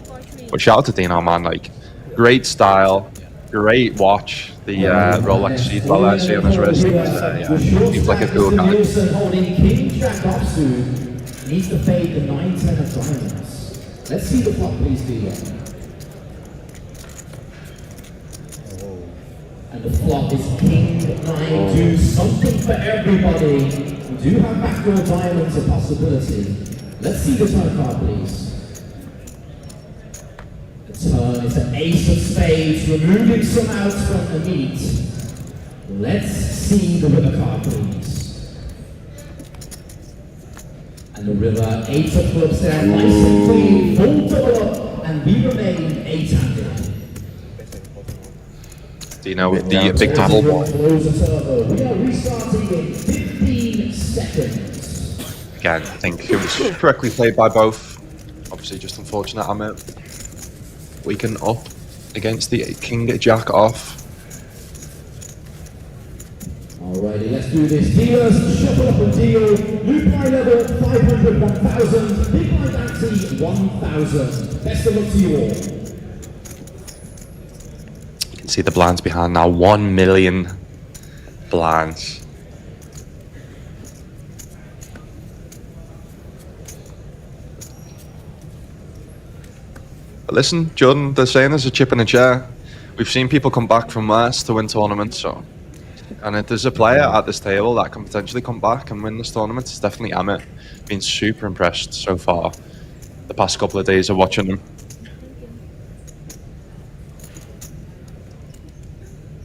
But shout out to Dino, man. Like, great style, great watch. The Rolex seat well there, see on his wrist. Yeah, seems like a cool guy. Nielsen holding King Jack offsuit needs to fade the 9-10 of diamonds. Let's see the flop, please, Theo. And the flop is King 9-2, something for everybody. We do have backdoor diamonds a possibility. Let's see the turn card, please. The turn is an ace of spades, removing some outs from the meat. Let's see the river card, please. And the river, 8 of clubs there, nice and clean, full double up, and we remain 8-handed. Dino with the Down big to double. Close the turbo. We are restarting in 15 seconds. Again, I think it was correctly played by both. Obviously, just unfortunate Amit waking up against the King Jack off. Alrighty, let's do this. Dealers, shuffle up and deal. Loop by level, 500, 1,000. Big blind ante, 1,000. Best of luck to you all. You can see the blinds behind now. 1 million blinds. But listen, Jordan, they're saying there's a chip in a chair. We've seen people come back from worse to win tournaments, so. And if there's a player at this table that can potentially come back and win this tournament, it's definitely Amit. Been super impressed so far the past couple of days of watching him.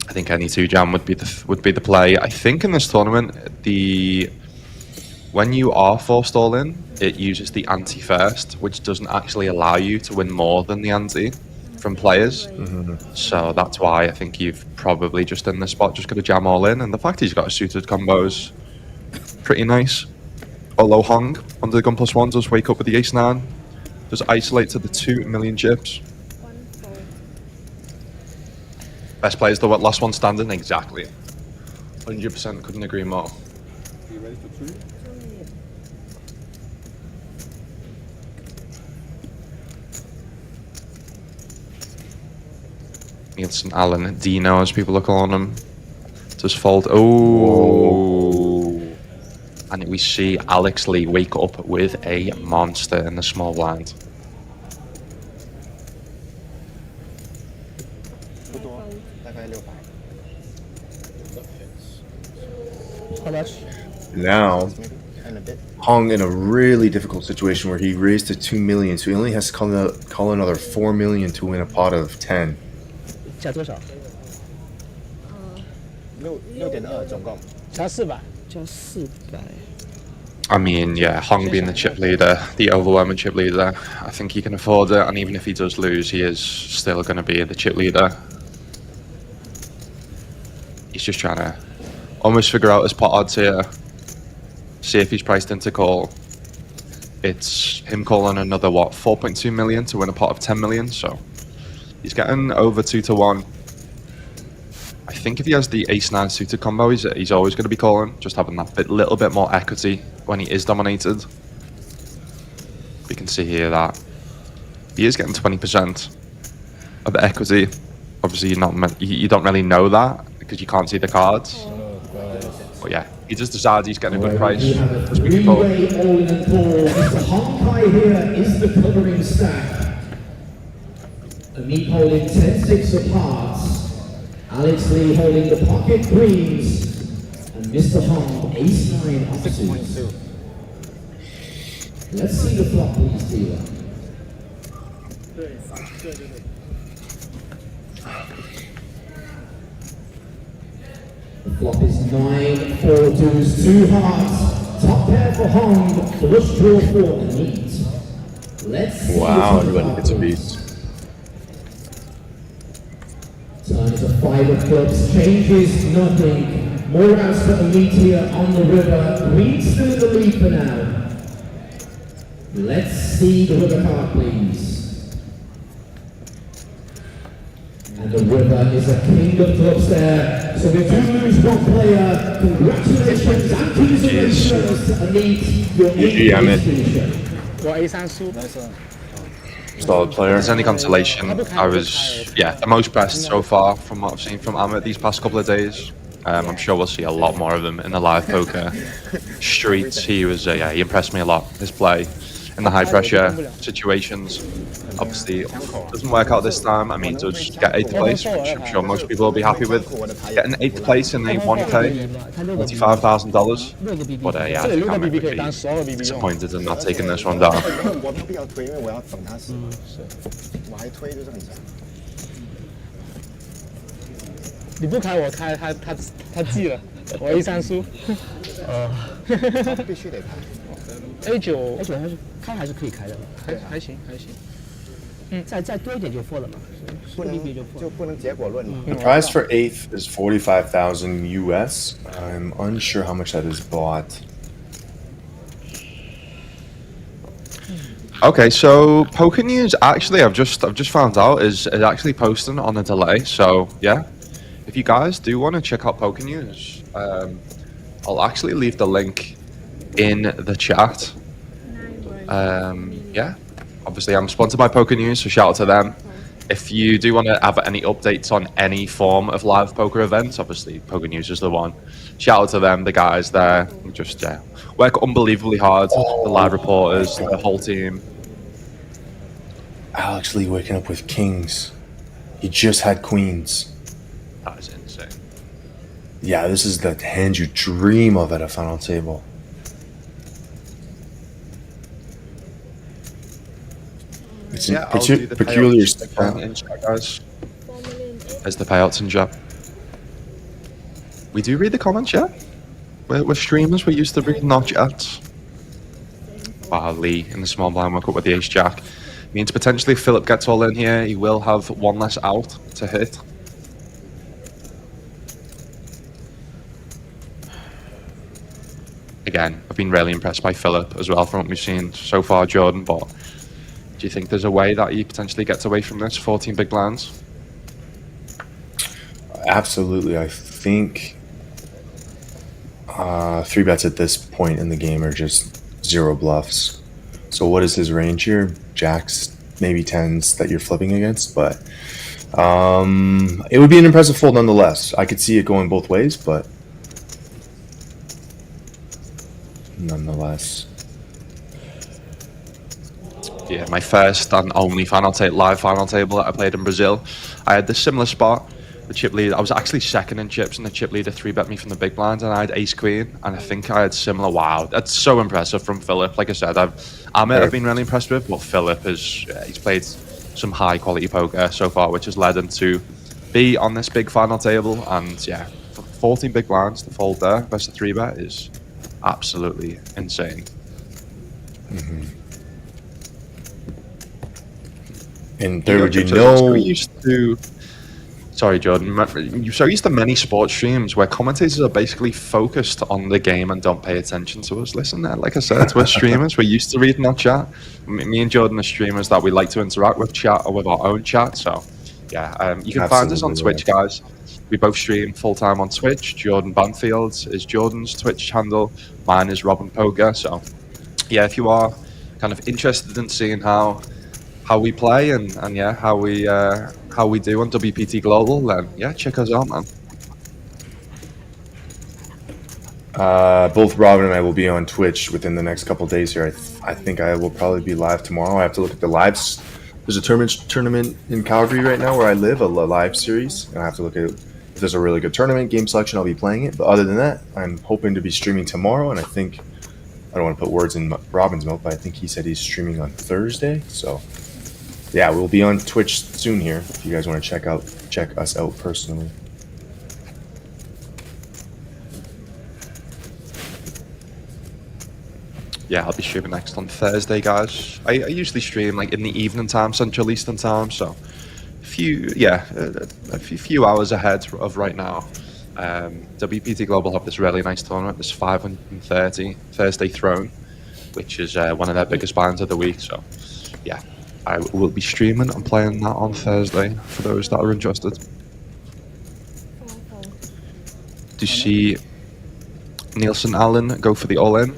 I think any 2-jam would be the play. I think in this tournament, when you are forced all in, it uses the ante first, which doesn't actually allow you to win more than the ante from players. So that's why I think you've probably just in this spot just got to jam all in. And the fact he's got a suited combos, pretty nice. Although Hong under the gun +1 does wake up with the ace-9, does isolate to the 2 million chips. Best player is the last one standing, exactly. 100%, couldn't agree more. You ready for 2? Nielsen, Allen, Dino, as people are calling him, just fold. Oh, and we see Alex Lee wake up with a monster in the small blind. How much? Now, And a bit. Hong in a really difficult situation where he raised to 2 million, so he only has to call another 4 million to win a pot of 10. 加多少？ 6.2总共。加400。加400。 I mean, yeah, Hong being the chip leader, the overwhelming chip leader, I think he can afford it. And even if he does lose, he is still going to be the chip leader. He's just trying to almost figure out his pot odds here. See if he's priced into call. It's him calling another, what, 4.2 million to win a pot of 10 million. So he's getting over 2 to 1. I think if he has the ace-9 suited combo, he's always going to be calling, just having that little bit more equity when he is dominated. We can see here that he is getting 20% of the equity. Obviously, you don't really know that because you can't see the cards. But yeah, he just decides he's getting a good price. We have a As we can call it. three-way all-in and draw. Mr. Hong Kai here is the covering stack. Amit holding 10-6 of hearts. Alex Lee holding the pocket queens. And Mr. Hong, ace-9 offsuit. Let's see the flop, please, dealer. The flop is 9, 4 deuce, 2 hearts. Top pair for Hong, flush draw for Amit. Let's see Wow, the everybody flop, gets a please. beat. Turn is a 5 of clubs, changes nothing. More outs for Amit here on the river. Green still in the lead for now. Let's see the river card, please. And the river is a king of clubs there. So we do lose one player. Congratulations and congratulations, Amit. Your GG, Amit. finisher. 我 A 3输。 Solid player. If there's any consolation, I was, the most best so far from what I've seen from Amit these past couple of days. I'm sure we'll see a lot more of him in the live poker streets. He was, he impressed me a lot. His play in the high pressure situations. Obviously, doesn't work out this time. I mean, does get 8th place, which I'm sure most people will be happy with. Getting 8th place in a 1K, $45,000. But yeah, I think I'm going to be disappointed in not taking this one down. 我不要推，因为我要等他死，我还推就是很惨。你不开我开，他记了，我 A 3输。必须得开。 A9 还是开还是可以开的，还行。再多一点就 full 了嘛，就不能结果论嘛。 The prize for 8th is 45,000 US. I'm unsure how much that is bought. Okay, so Poker News actually I've just found out is actually posting on a delay. So yeah, if you guys do want to check out Poker News, I'll actually leave the link in the chat. Yeah, obviously I'm sponsored by Poker News, so shout out to them. If you do want to have any updates on any form of live poker events, obviously Poker News is the one. Shout out to them, the guys there, who just work unbelievably hard, the live reporters, the whole team. Alex Lee waking up with kings. He just had queens. That is insane. Yeah, this is the hand you dream of at a final table. It's Yeah, I'll do the peculiar payouts stuff. in chat, guys. There's the payouts in chat. We do read the comments, yeah? We're streamers, we're used to reading our chats. Wow, Lee in the small blind woke up with the ace jack. Means potentially if Philip gets all in here, he will have one less out to hit. Again, I've been really impressed by Philip as well from what we've seen so far, Jordan, but do you think there's a way that he potentially gets away from this 14 big blinds? Absolutely. I think 3 bets at this point in the game are just 0 bluffs. So what is his range here? Jacks, maybe 10s that you're flipping against, but it would be an impressive fold nonetheless. I could see it going both ways, but nonetheless. Yeah, my first and only live final table that I played in Brazil. I had this similar spot. The chip lead, I was actually second in chips, and the chip leader 3-bet me from the big blind, and I had ace queen, and I think I had similar. Wow, that's so impressive from Philip. Like I said, I've been really impressed with, but Philip he's played some high quality poker so far, which has led him to be on this big final table. And yeah, 14 big blinds to fold there versus 3-bet is absolutely insane. Mm-hmm. And there would be no. Sorry, Jordan. You're so used to many sports streams where commentators are basically focused on the game and don't pay attention to us. Listen, like I said, we're streamers. We're used to reading our chat. Me and Jordan are streamers that we like to interact with chat or with our own chat. So, yeah, you can find us on Twitch, guys. We both stream full-time on Twitch. Jordan Banfield is Jordan's Twitch handle. Mine is Robin Poker. So, yeah, if you are kind of interested in seeing how we play and yeah, how we do on WPT Global, then yeah, check us out, man. Both Robin and I will be on Twitch within the next couple days here. I think I will probably be live tomorrow. I have to look at the lives. There's a tournament in Calgary right now where I live, a live series, and I have to look at if there's a really good tournament, game selection, I'll be playing it. But other than that, I'm hoping to be streaming tomorrow, and I think, I don't want to put words in Robin's mouth, but I think he said he's streaming on Thursday. So, yeah, we'll be on Twitch soon here if you guys want to check us out personally. Yeah, I'll be streaming next on Thursday, guys. I usually stream like in the evening time, Central Eastern time, so a few hours ahead of right now. WPT Global have this really nice tournament, this 530 Thursday Throne, which is one of their biggest binds of the week. So, yeah, I will be streaming and playing that on Thursday for those that are interested. Do you see Nielsen Allen go for the all-in?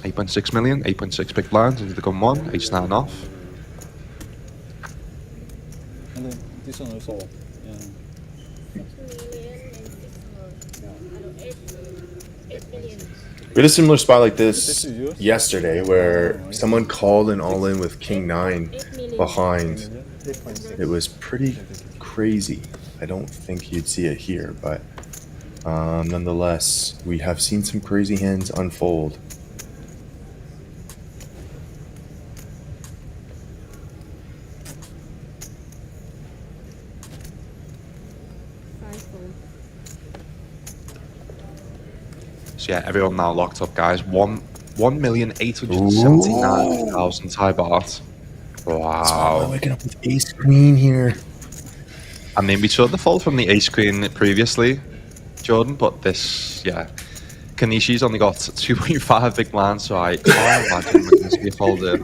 8.6 million, 8.6 big blinds into the gun one, ace-9 off. And then this one also. Yeah. 8 million. We had a similar spot like this yesterday where someone called an all-in with King-9 behind. It was pretty crazy. I don't think you'd see it here, but nonetheless, we have seen some crazy hands unfold. So yeah, everyone now locked up, guys. 1,879,000 Thai baht. Wow. Oh, waking up with ace queen here. I mean, we saw the fold from the ace queen previously, Jordan, but this, yeah. Kanishi's only got 2.5 big blinds, so I can't imagine we're going to be a fold here.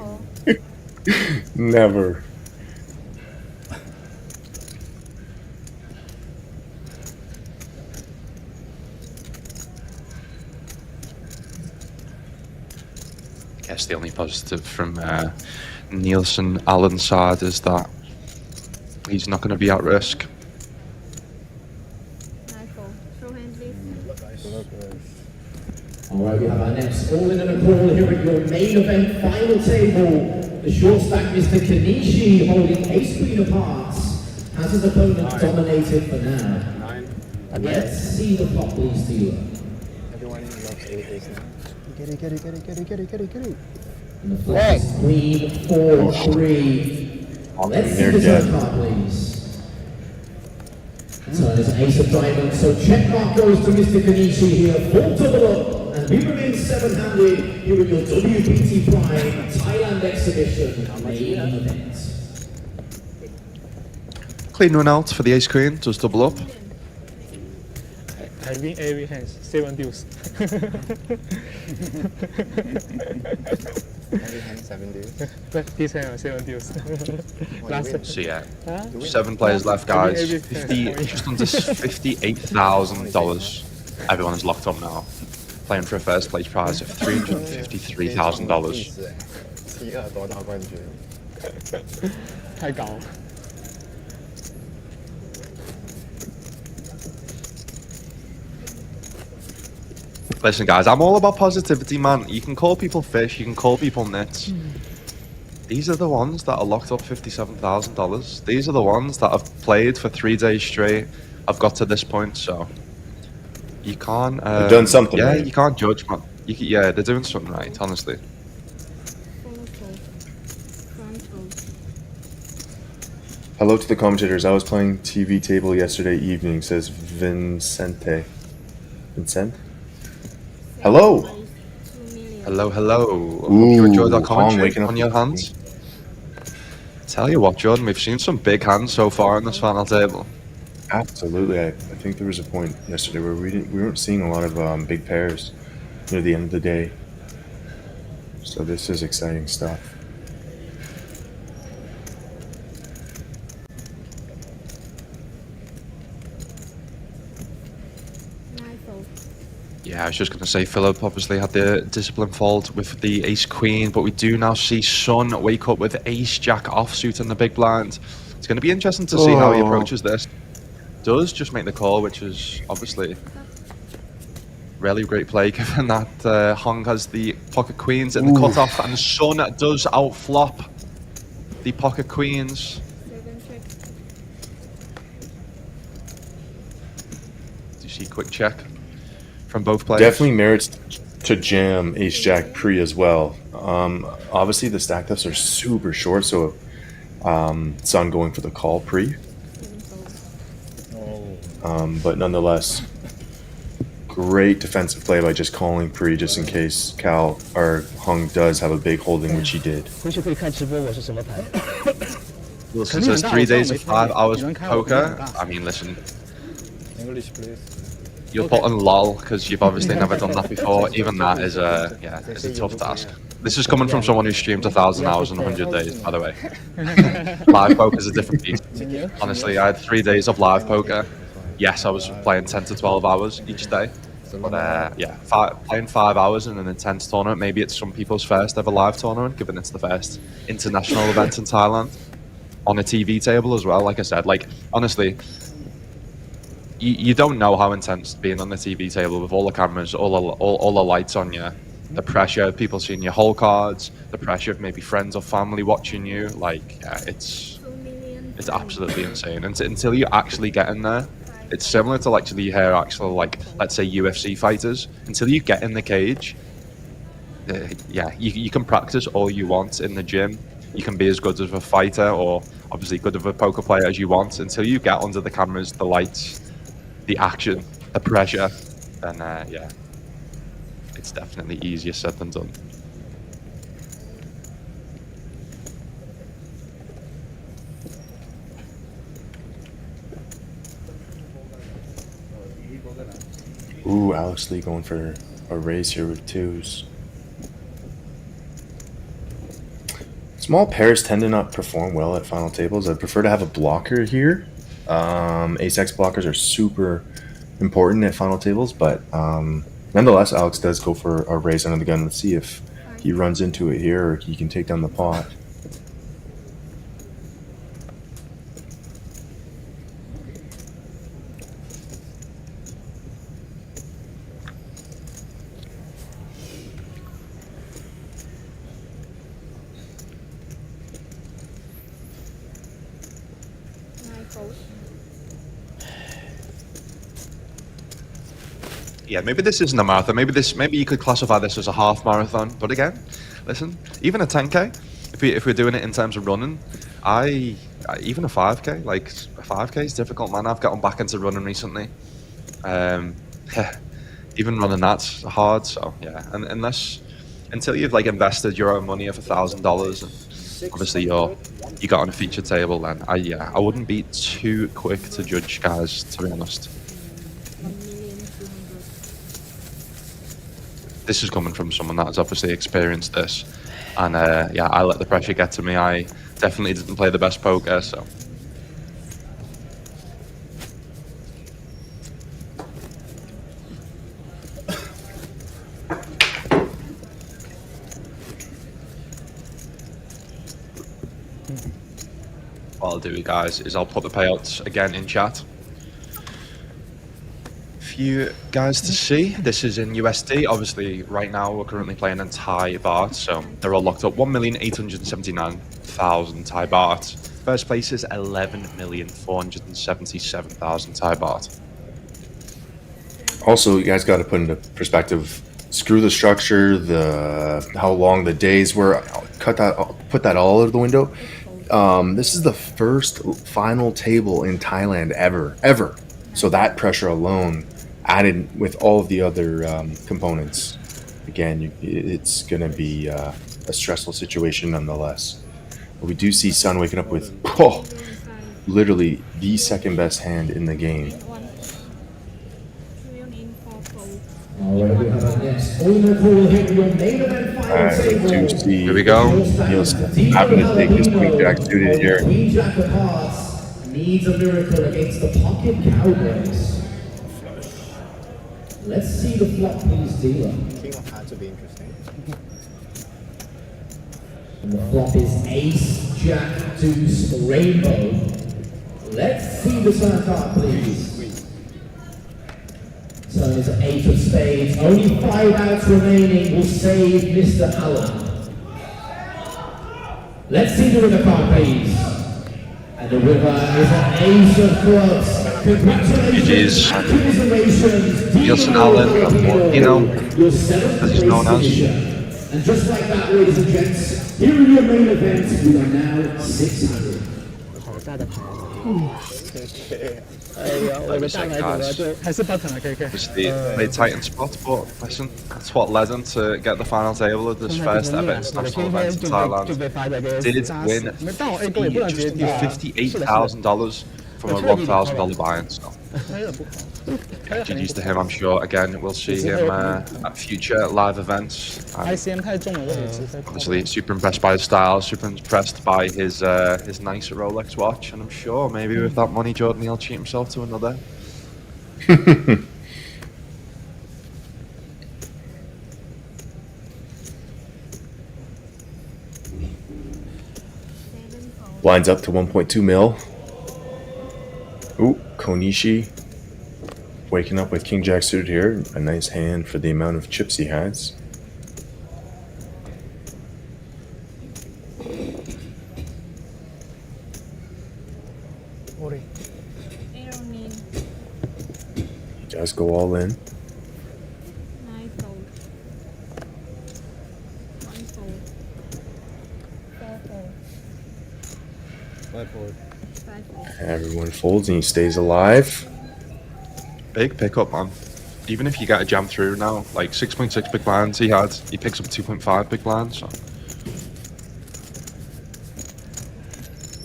Never. I guess the only positive from Nielsen Allen's side is that he's not going to be at risk. Alright, we have our next all-in and a call here at your main event final table. The short stack Mr. Kanishi holding ace queen of hearts has his opponent dominated for now. Let's see the flop, please, dealer. Everyone loves ace 9. Get it. And the flop is queen 4-3. Let's see the turn card, please. Turn is an ace of diamonds, so check mark goes to Mr. Kanishi here. Full double up, and we remain seven-handed here at your WPT Prime Thailand Exhibition main event. Clean one out for the ace queen, just double up. I win every hand, 7 deuce. Every hand 7 days. But this hand 7 deuce. Last So yeah, 7 players left, guys. 50, just under $58,000. Everyone is locked up now, playing for a first place prize of $353,000. 第二夺到冠军。太高了。 Listen, guys, I'm all about positivity, man. You can call people fish, you can call people nits. These are the ones that are locked up $57,000. These are the ones that have played for 3 days straight. I've got to this point, so you can't. They've done something. Yeah, right. you can't judge, man. Yeah, they're doing something right, honestly. Hello to the commentators. I was playing TV table yesterday evening, says Vincente. Vincent? Hello! Hello. Ooh, Hope you enjoyed our Kong commentary waking up on your with hands. Tell you what, Jordan, we've seen some big hands so far in this final table. Absolutely. I think there was a point yesterday where we weren't seeing a lot of big pairs near the end of the day. So this is exciting stuff. Yeah, I was just going to say, Philip obviously had the discipline fault with the ace-queen, but we do now see Sun wake up with ace-jack offsuit in the big blind. It's going to be interesting to see how he approaches this. Does just make the call, which is obviously Really great play given that Hong has the pocket queens in the cutoff, and Sun does outflop the pocket queens. 7 check. Do you see quick check from both players? Definitely merits to jam ace jack pre as well. Obviously the stack depths are super short, so Sun going for the call pre. 7 fold. But nonetheless, great defensive play by just calling pre, just in case Cal or Hung does have a big holding, which he did. 回去可以看直播我是什么牌。 Wilson says 3 days of 5 hours poker. I mean, listen, English, please. you'll put on lol because you've obviously never done that before. Even that is is a tough task. This is coming from someone who streams 1,000 hours in 100 days, by the way. Live poker is a different beast. Honestly, I had 3 days of live poker. Yes, I was playing 10 to 12 hours each day. But yeah, playing 5 hours in an intense tournament. Maybe it's some people's first ever live tournament, given it's the first international event in Thailand. On a TV table as well, like I said. Like, honestly, you don't know how intense being on the TV table with all the cameras, all the lights on you, the pressure of people seeing your whole cards, the pressure of maybe friends or family watching you. Like, it's absolutely insane. Until you actually get in there, it's similar to actually you hear actual, like, let's say UFC fighters. Until you get in the cage, yeah, you can practice all you want in the gym. You can be as good as a fighter or obviously good of a poker player as you want. Until you get under the cameras, the lights, the action, the pressure, then yeah, it's definitely easier said than done. Ooh, Alex Lee going for a raise here with twos. Small pairs tend to not perform well at final tables. I'd prefer to have a blocker here. Ace-X blockers are super important at final tables, but nonetheless, Alex does go for a raise under the gun. Let's see if he runs into it here or he can take down the pot. Yeah, maybe this isn't a marathon. Maybe you could classify this as a half marathon. But again, listen, even a 10K, if we're doing it in terms of running, even a 5K, like a 5K is difficult, man. I've gotten back into running recently. Even running that's hard. So yeah, and until you've like invested your own money of $1,000, and obviously you got on a feature table, then I wouldn't be too quick to judge guys, to be honest. This is coming from someone that has obviously experienced this, and yeah, I let the pressure get to me. I definitely didn't play the best poker, so. What I'll do, guys, is I'll put the payouts again in chat. You guys to see. This is in USD. Obviously, right now we're currently playing in Thai baht, so they're all locked up. 1,879,000 Thai baht. First place is 11,477,000 Thai baht. Also, you guys got to put into perspective. Screw the structure, how long the days were. Put that all out of the window. This is the first final table in Thailand ever. So that pressure alone, added with all of the other components, again, it's going to be a stressful situation nonetheless. But we do see Sun waking up with literally the second best hand in the game. Alright, we have our next owner call here, your main event final table. We do see Here we go. Niels having to take his Queen Jack suited here. Queen Jack of Hearts needs a miracle against the Pocket Cowboys. Let's see the flop, please, dealer. King of Hearts would be interesting. And the flop is Ace, Jack, Deuce, Rainbow. Let's see the sign card, please. Turn to 8 of spades. Only 5 outs remaining will save Mr. Allen. Let's see the winner card, please. And the winner is an ace of clubs. Congratulations and commiserations, Nielsen Allen, you know, your 7th as he's known place as. finisher. And just like that, ladies and gents, here in your main event, we are now 600. 好大的牌。哎呀，我的大牌怎么就还是 button 啊？可以可以。 Was the late tighten spot, but listen, that's what led him to get the final table of this first ever international event in Thailand. Did win just under $58,000 from a $1,000 buy-in. So, GG's to him, I'm sure. Again, we'll see him at future live events. ICM 太重了，位置。 Obviously, super impressed by his style, super impressed by his nice Rolex watch, and I'm sure maybe with that money, Jordan, he'll treat himself to another. Blinds up to 1.2 mil. Ooh, Konishi waking up with King Jack suited here. A nice hand for the amount of chips he has. He does go all in. 9 fold. 1 fold. 4 fold. 5 forward. 5 fold. Everyone folds and he stays alive. Big pickup, man. Even if you get a jam through now, like 6.6 big blinds he had, he picks up 2.5 big blinds. So.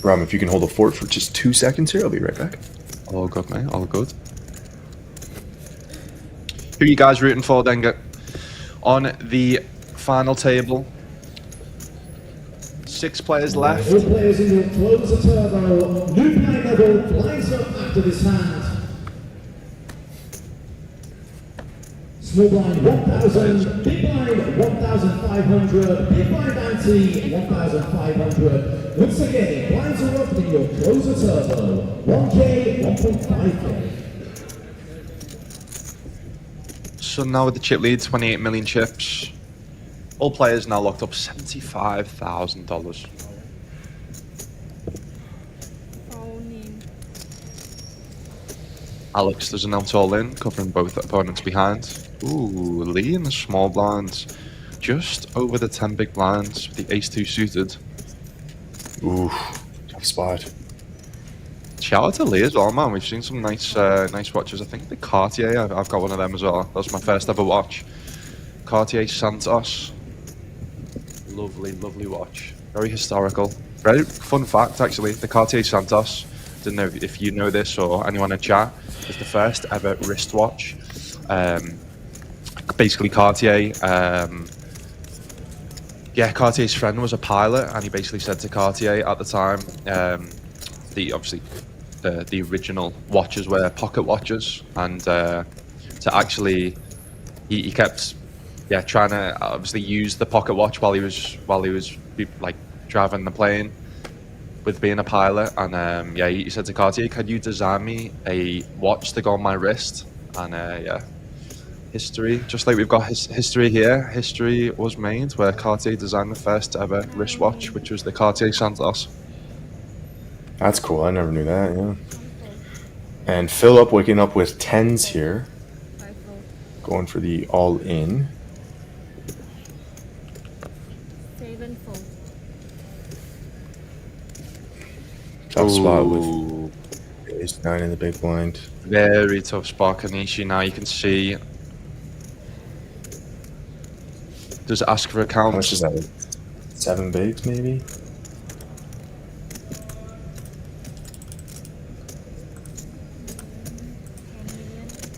Ram, if you can hold a fort for just 2 seconds here, I'll be right back. All good, mate. All good. Who are you guys rooting for, then? On the final table, 6 players left. All players in your closer turbo. New play level blinds up after this hand. Small blind 1,000, big blind 1,500, big blind ante 1,500. Once again, blinds are up in your closer turbo. 1K, 1.5K. So now with the chip lead, 28 million chips. All players now locked up $75,000. Alex does announce all in, covering both opponents behind. Ooh, Lee in the small blinds. Just over the 10 big blinds with the ace-2 suited. Ooh, tough spot. Shout out to Lee as well, man. We've seen some nice nice watches. I think the Cartier, I've got one of them as well. That was my first ever watch. Cartier Santos. Lovely, lovely watch. Very historical. Very fun fact, actually. The Cartier Santos, didn't know if you know this or anyone in chat, is the first ever wristwatch. Basically Cartier, Cartier's friend was a pilot, and he basically said to Cartier at the time, the original watches were pocket watches, and to actually, he kept trying to obviously use the pocket watch while he was like driving the plane with being a pilot, and he said to Cartier, "Could you design me a watch to go on my wrist?" And history, just like we've got history here, history was made where Cartier designed the first ever wristwatch, which was the Cartier Santos. That's cool. I never knew that. Yeah. And Philip waking up with 10s here, going for the all-in. 7 fold. Tough spot with ace-9 in the big blind. Very tough spot, Kanishi. Now you can see. Does it ask for a count? How much is that? 7 bigs, maybe?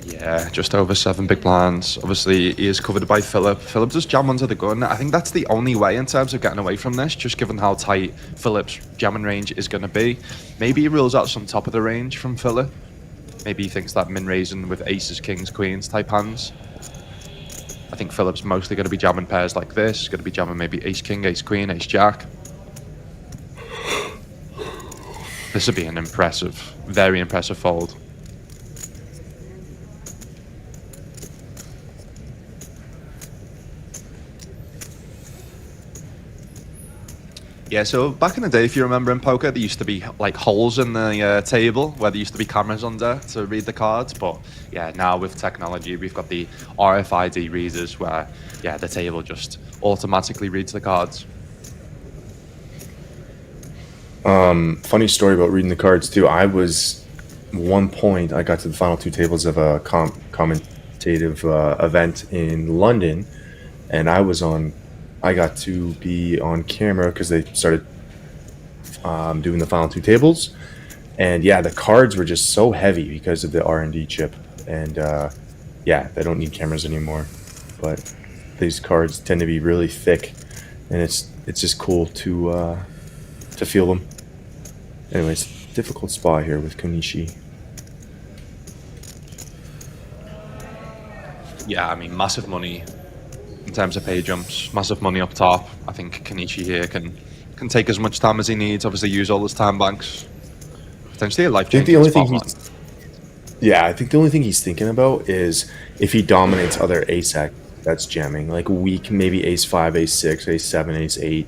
Yeah, just over 7 big blinds. Obviously, he is covered by Philip. Philip does jam under the gun. I think that's the only way in terms of getting away from this, just given how tight Philip's jamming range is going to be. Maybe he rules out some top of the range from Philip. Maybe he thinks that min-raising with aces, kings, queens type hands. I think Philip's mostly going to be jamming pairs like this. He's going to be jamming maybe ace-king, ace-queen, ace-jack. This would be an impressive, very impressive fold. Yeah, so back in the day, if you remember in poker, there used to be like holes in the table where there used to be cameras under to read the cards. But yeah, now with technology, we've got the RFID readers where, yeah, the table just automatically reads the cards. Funny story about reading the cards too. I was one point I got to the final two tables of a commentative event in London, and I got to be on camera because they started doing the final two tables, and yeah, the cards were just so heavy because of the R&D chip, and yeah, they don't need cameras anymore, but these cards tend to be really thick, and it's just cool to feel them. Anyways, difficult spot here with Konishi. Yeah, I mean, massive money in terms of pay jumps, massive money up top. I think Kenichi here can take as much time as he needs, obviously use all his time banks. Potentially a life-changing spotlight. I think the only thing he's thinking about is if he dominates other ace that's jamming, like weak, maybe ace 5, ace 6, ace 7, ace 8,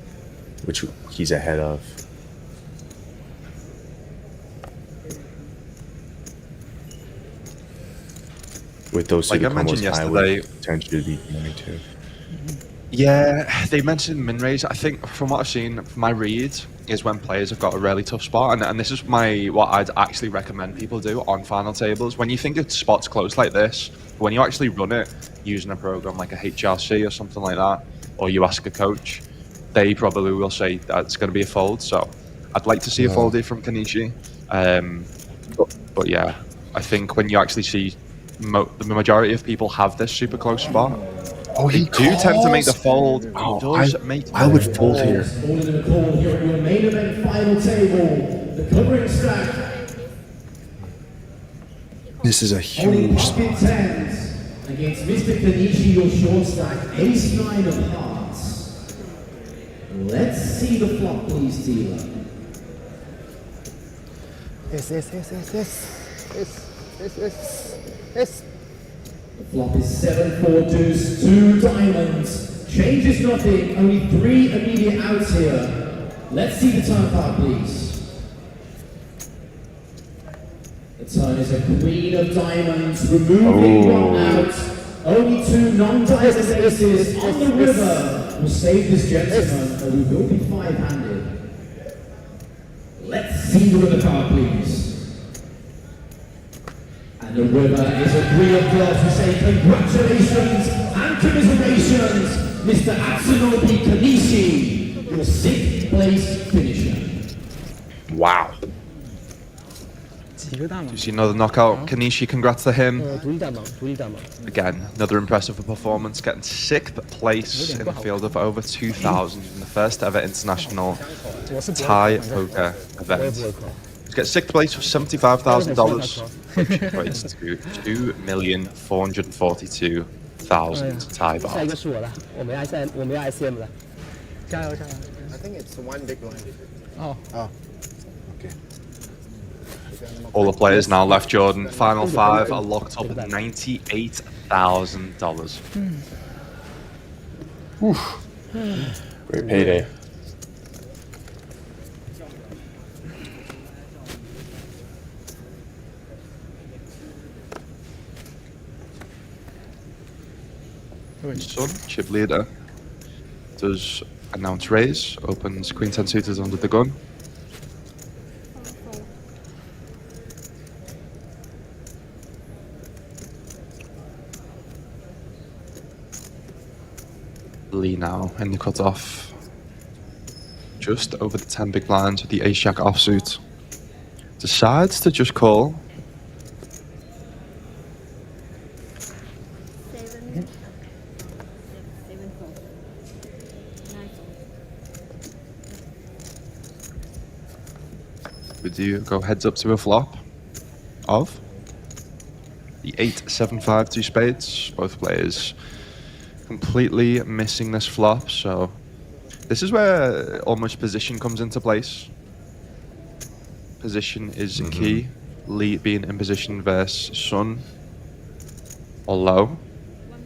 which he's ahead of. With those like I mentioned yesterday, potentially be money too. Yeah, they mentioned min raise. I think from what I've seen, my read is when players have got a really tough spot, and this is what I'd actually recommend people do on final tables. When you think a spot's close like this, when you actually run it using a program like a HRC or something like that, or you ask a coach, they probably will say that it's going to be a fold. So I'd like to see a fold here from Kenichi. But yeah, I think when you actually see the majority of people have this super close spot, he do tend to make the fold. I would fold here. All in the call here at your main event final table, the covering stack. This is a huge spot. Tens against Mr. Kenichi, your short stack, ace 9 of hearts. Let's see the flop, please, dealer. Yes. The flop is 7-4 deuce, 2 diamonds. Changes nothing, only 3 immediate outs here. Let's see the turn card, please. The turn is a queen of diamonds, removing 1 out. Only 2 non-diamond aces on the river will save this gentleman, or we will be 5-handed. Let's see the river card, please. And the river is a 3 of clubs. We say congratulations and commiserations, Mr. Atsunobu Kenichi, your 6th place finisher. Wow. Do you see another knockout? Kenichi, congrats to him. 独立大盲，独立大盲。 Again, another impressive performance, getting 6th place in the field of over 2,000 in the first ever international Thai poker event. Get 6th place for $75,000, which equates to 2,442,000 Thai 下一个 baht. 是我了，我没 ICM 了，加油加油！ I think it's one big blind. 哦， Okay. All the players now left Jordan. Final 5 are locked up at $98,000. Great payday. Son, chip leader, does announce raise, opens queen 10 suited under the gun. Lee now in the cutoff, just over the 10 big blinds with the ace jack offsuit. Decides to just call. 7, 9, Would you go heads up to a flop of the 8-7-5 2 spades? Both players completely missing this flop, so this is where almost position comes into place. Position is key. Lee being in position versus Sun or low. 1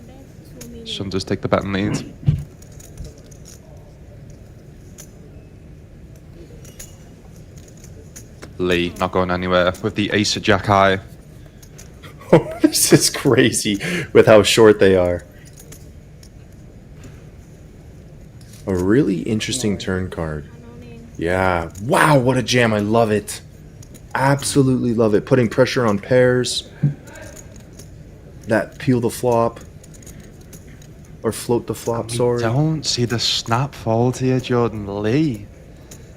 bet, 2 million. Sun does take the bet and lead. Lee not going anywhere with the ace of jack high. This is crazy with how short they are. A really interesting turn card. Yeah. Wow, what a jam. I love it. Absolutely love it. Putting pressure on pairs. That peel the flop. Or float the flop, sorry. Don't see the snap fold here, Jordan Lee.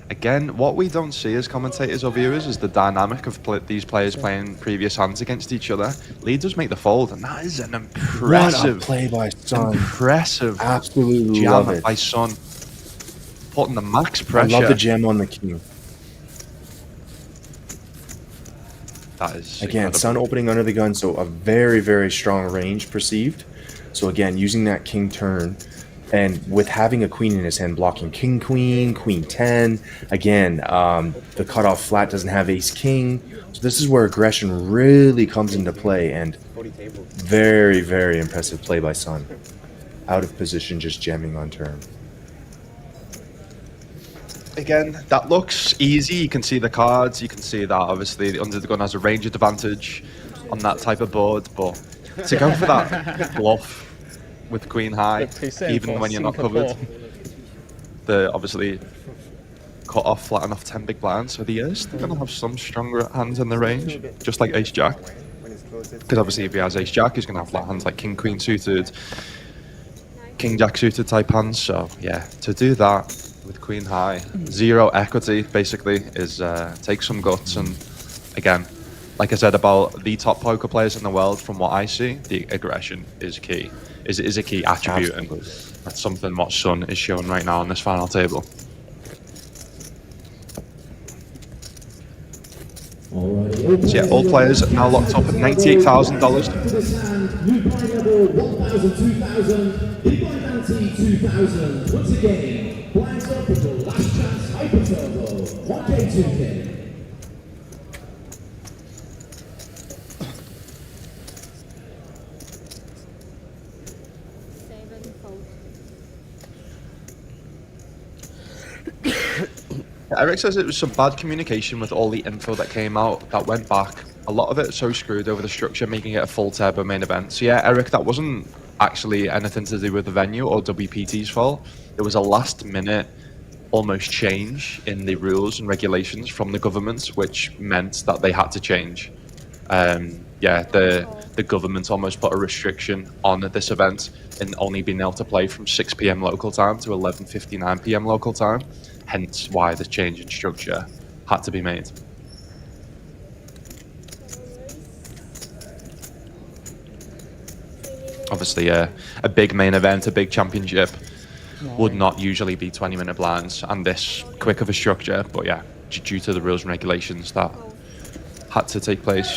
Again, what we don't see as commentators or viewers is the dynamic of these players playing previous hands against each other. Lee does make the fold, and that is an impressive What a play by Sun. Impressive Absolutely jam love it. by Sun. Putting the max pressure. I love the jam on the king. That is again, incredible. Sun opening under the gun, so a very, very strong range perceived. So again, using that king turn, and with having a queen in his hand, blocking king, queen, queen 10. Again, the cutoff flat doesn't have ace king. So this is where aggression really comes into play, and very, very impressive play by Sun. Out of position, just jamming on turn. Again, that looks easy. You can see the cards. You can see that obviously the under the gun has a range advantage on that type of board. But to go for that bluff with queen high, even when you're not covered, the obviously cut off flat enough 10 big blinds. So the is still going to have some stronger hands in the range, just like ace jack. Because obviously if he has ace jack, he's going to have flat hands like king queen suited, king jack suited type hands. So yeah, to do that with queen high, zero equity basically is takes some guts. And again, like I said about the top poker players in the world, from what I see, the aggression is key, is a key attribute. Absolutely. And that's something what Sun is showing right now on this final table. So yeah, all players are now locked up at $98,000. Once again, blinds up with the last chance hyper turbo. 1K, 2K. Eric says it was some bad communication with all the info that came out that went back. A lot of it so screwed over the structure, making it a full turbo main event. So yeah, Eric, that wasn't actually anything to do with the venue or WPT's fault. It was a last minute almost change in the rules and regulations from the government, which meant that they had to change. Yeah, the government almost put a restriction on this event in only being able to play from 6 p.m. local time to 11:59 p.m. local time. Hence why the change in structure had to be made. Obviously, a big main event, a big championship would not usually be 20-minute blinds and this quick of a structure, but yeah, due to the rules and regulations that had to take place.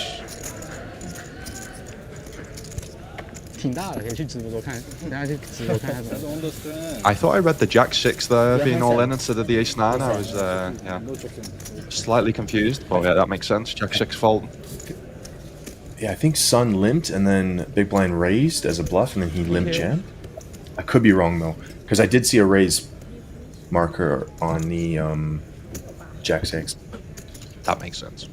挺大的，可以去直播桌看，等下去直播看一下怎么。 I thought I read the Jack 6 there being all in instead of the Ace 9. I was yeah, slightly confused, but yeah, that makes sense. Jack 6 fold. Yeah, I think Sun limped and then big blind raised as a bluff, and then he limp jam. I could be wrong though, because I did see a raise marker on the Jack 6. That makes sense.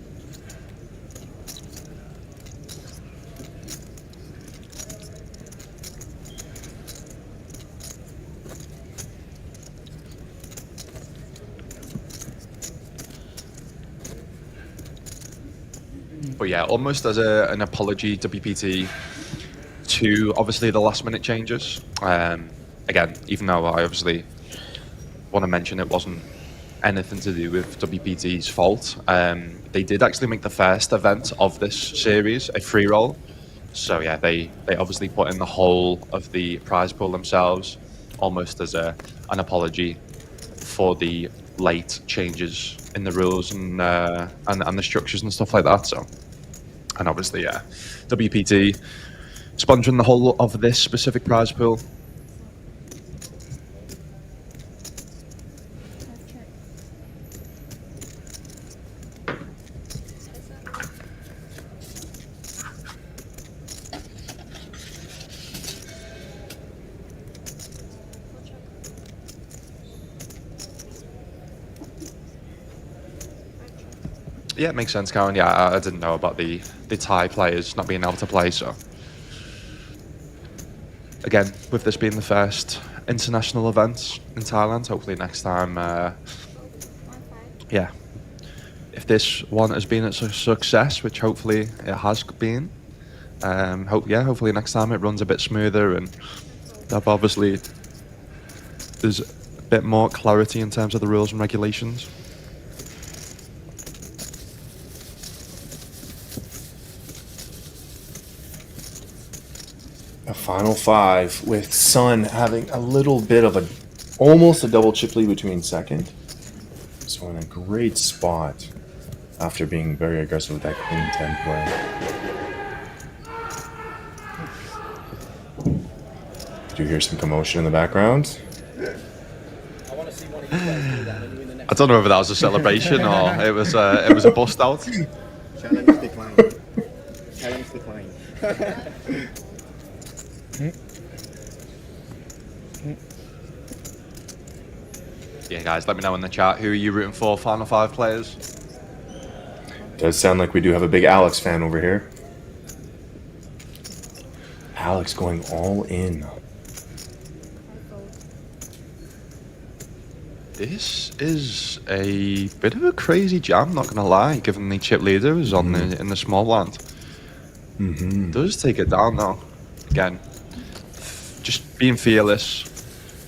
But yeah, almost as an apology to WPT to obviously the last minute changes. Again, even though I obviously want to mention it wasn't anything to do with WPT's fault, they did actually make the first event of this series a free roll. So yeah, they obviously put in the whole of the prize pool themselves, almost as an apology for the late changes in the rules and the structures and stuff like that. So, and obviously, yeah, WPT sponsoring the whole of this specific prize pool. Yeah, it makes sense, Karen. Yeah, I didn't know about the Thai players not being able to play, so. Again, with this being the first international event in Thailand, hopefully next time, yeah, if this one has been a success, which hopefully it has been, hopefully next time it runs a bit smoother and obviously there's a bit more clarity in terms of the rules and regulations. A final five with Sun having a little bit of almost a double chip lead between second. So in a great spot after being very aggressive with that Queen 10 play. Do you hear some commotion in the background? I don't know whether that was a celebration or it was a bust out. Challenge declined. Challenge declined. Yeah, guys, let me know in the chat who are you rooting for, final five players. Does sound like we do have a big Alex fan over here. Alex going all in. This is a bit of a crazy jam, not gonna lie, given the chip leader is on in the small blind. Does take it down though. Again, just being fearless,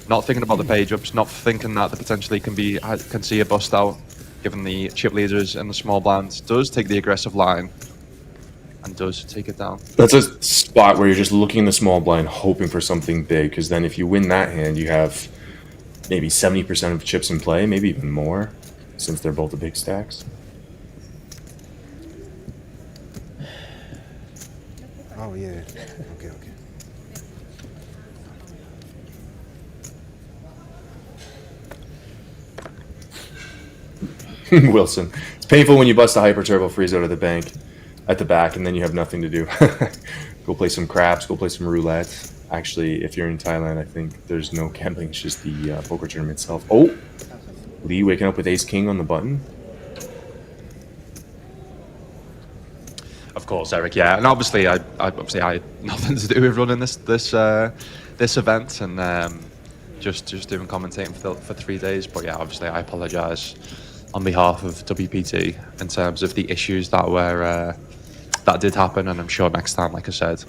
not thinking about the page ups, not thinking that there potentially can see a bust out, given the chip leaders in the small blind. Does take the aggressive line and does take it down. That's a spot where you're just looking in the small blind, hoping for something big, because then if you win that hand, you have maybe 70% of chips in play, maybe even more, since they're both the big stacks. Oh yeah. Okay. Wilson, it's painful when you bust a hyper turbo freeze out of the bank at the back, and then you have nothing to do. Go play some craps, go play some roulette. Actually, if you're in Thailand, I think there's no gambling, it's just the poker tournament itself. Oh, Lee waking up with ace king on the button. Of course, Eric. Yeah, and obviously, I had nothing to do with running this event and just doing commentating for 3 days. But yeah, obviously, I apologise on behalf of WPT in terms of the issues that did happen, and I'm sure next time, like I said,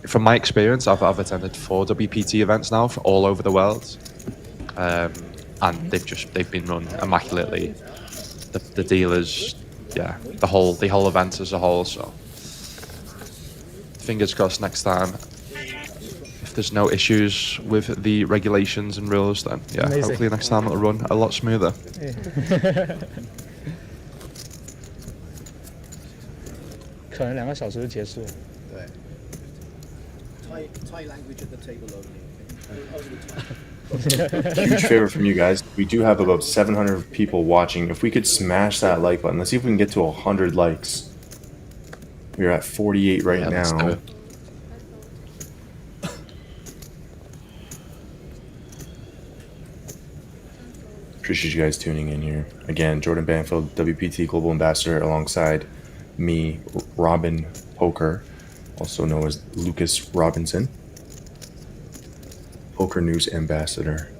from my experience, I've attended 4 WPT events now for all over the world, and they've been run immaculately. The dealers, yeah, the whole event as a whole. So fingers crossed next time, if there's no issues with the regulations and rules, then yeah, Amazing. hopefully next time it'll run a lot smoother. Yeah. 可能2个小时就结束了。 Thai language at the table only. Huge favor from you guys. We do have about 700 people watching. If we could smash that like button, let's see if we can get to 100 likes. We're at 48 right let's do now. it. Appreciate you guys tuning in here. Again, Jordan Banfield, WPT Global Ambassador, alongside me, Robin Poker, also known as Lucas Robinson, Poker News Ambassador.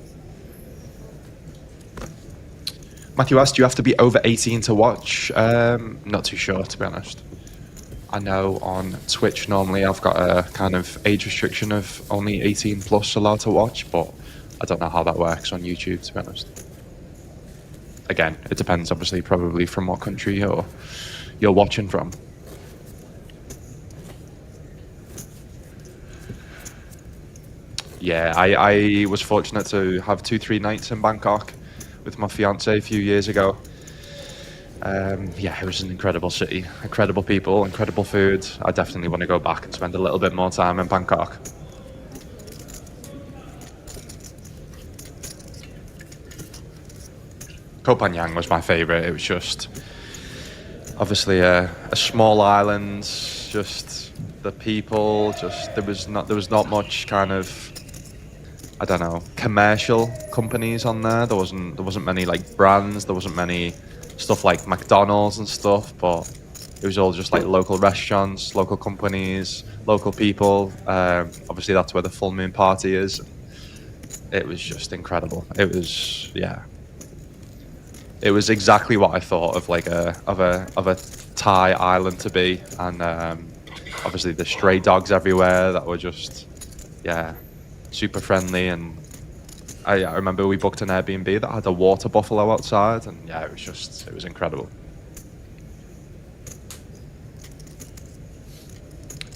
Matthew asked, do you have to be over 18 to watch? Not too sure, to be honest. I know on Twitch normally I've got a kind of age restriction of only 18 plus allowed to watch, but I don't know how that works on YouTube, to be honest. Again, it depends obviously probably from what country you're watching from. Yeah, I was fortunate to have 2-3 nights in Bangkok with my fiance a few years ago. Yeah, it was an incredible city, incredible people, incredible food. I definitely want to go back and spend a little bit more time in Bangkok. Koh Phangan was my favourite. It was just obviously a small island, just the people, just there was not much kind of, I don't know, commercial companies on there. There wasn't many like brands. There wasn't many stuff like McDonald's and stuff, but it was all just like local restaurants, local companies, local people. Obviously, that's where the full moon party is. It was just incredible. It was, yeah. It was exactly what I thought of like a Thai island to be, and obviously the stray dogs everywhere that were just, yeah, super friendly. And I remember we booked an Airbnb that had a water buffalo outside, and yeah, it was incredible.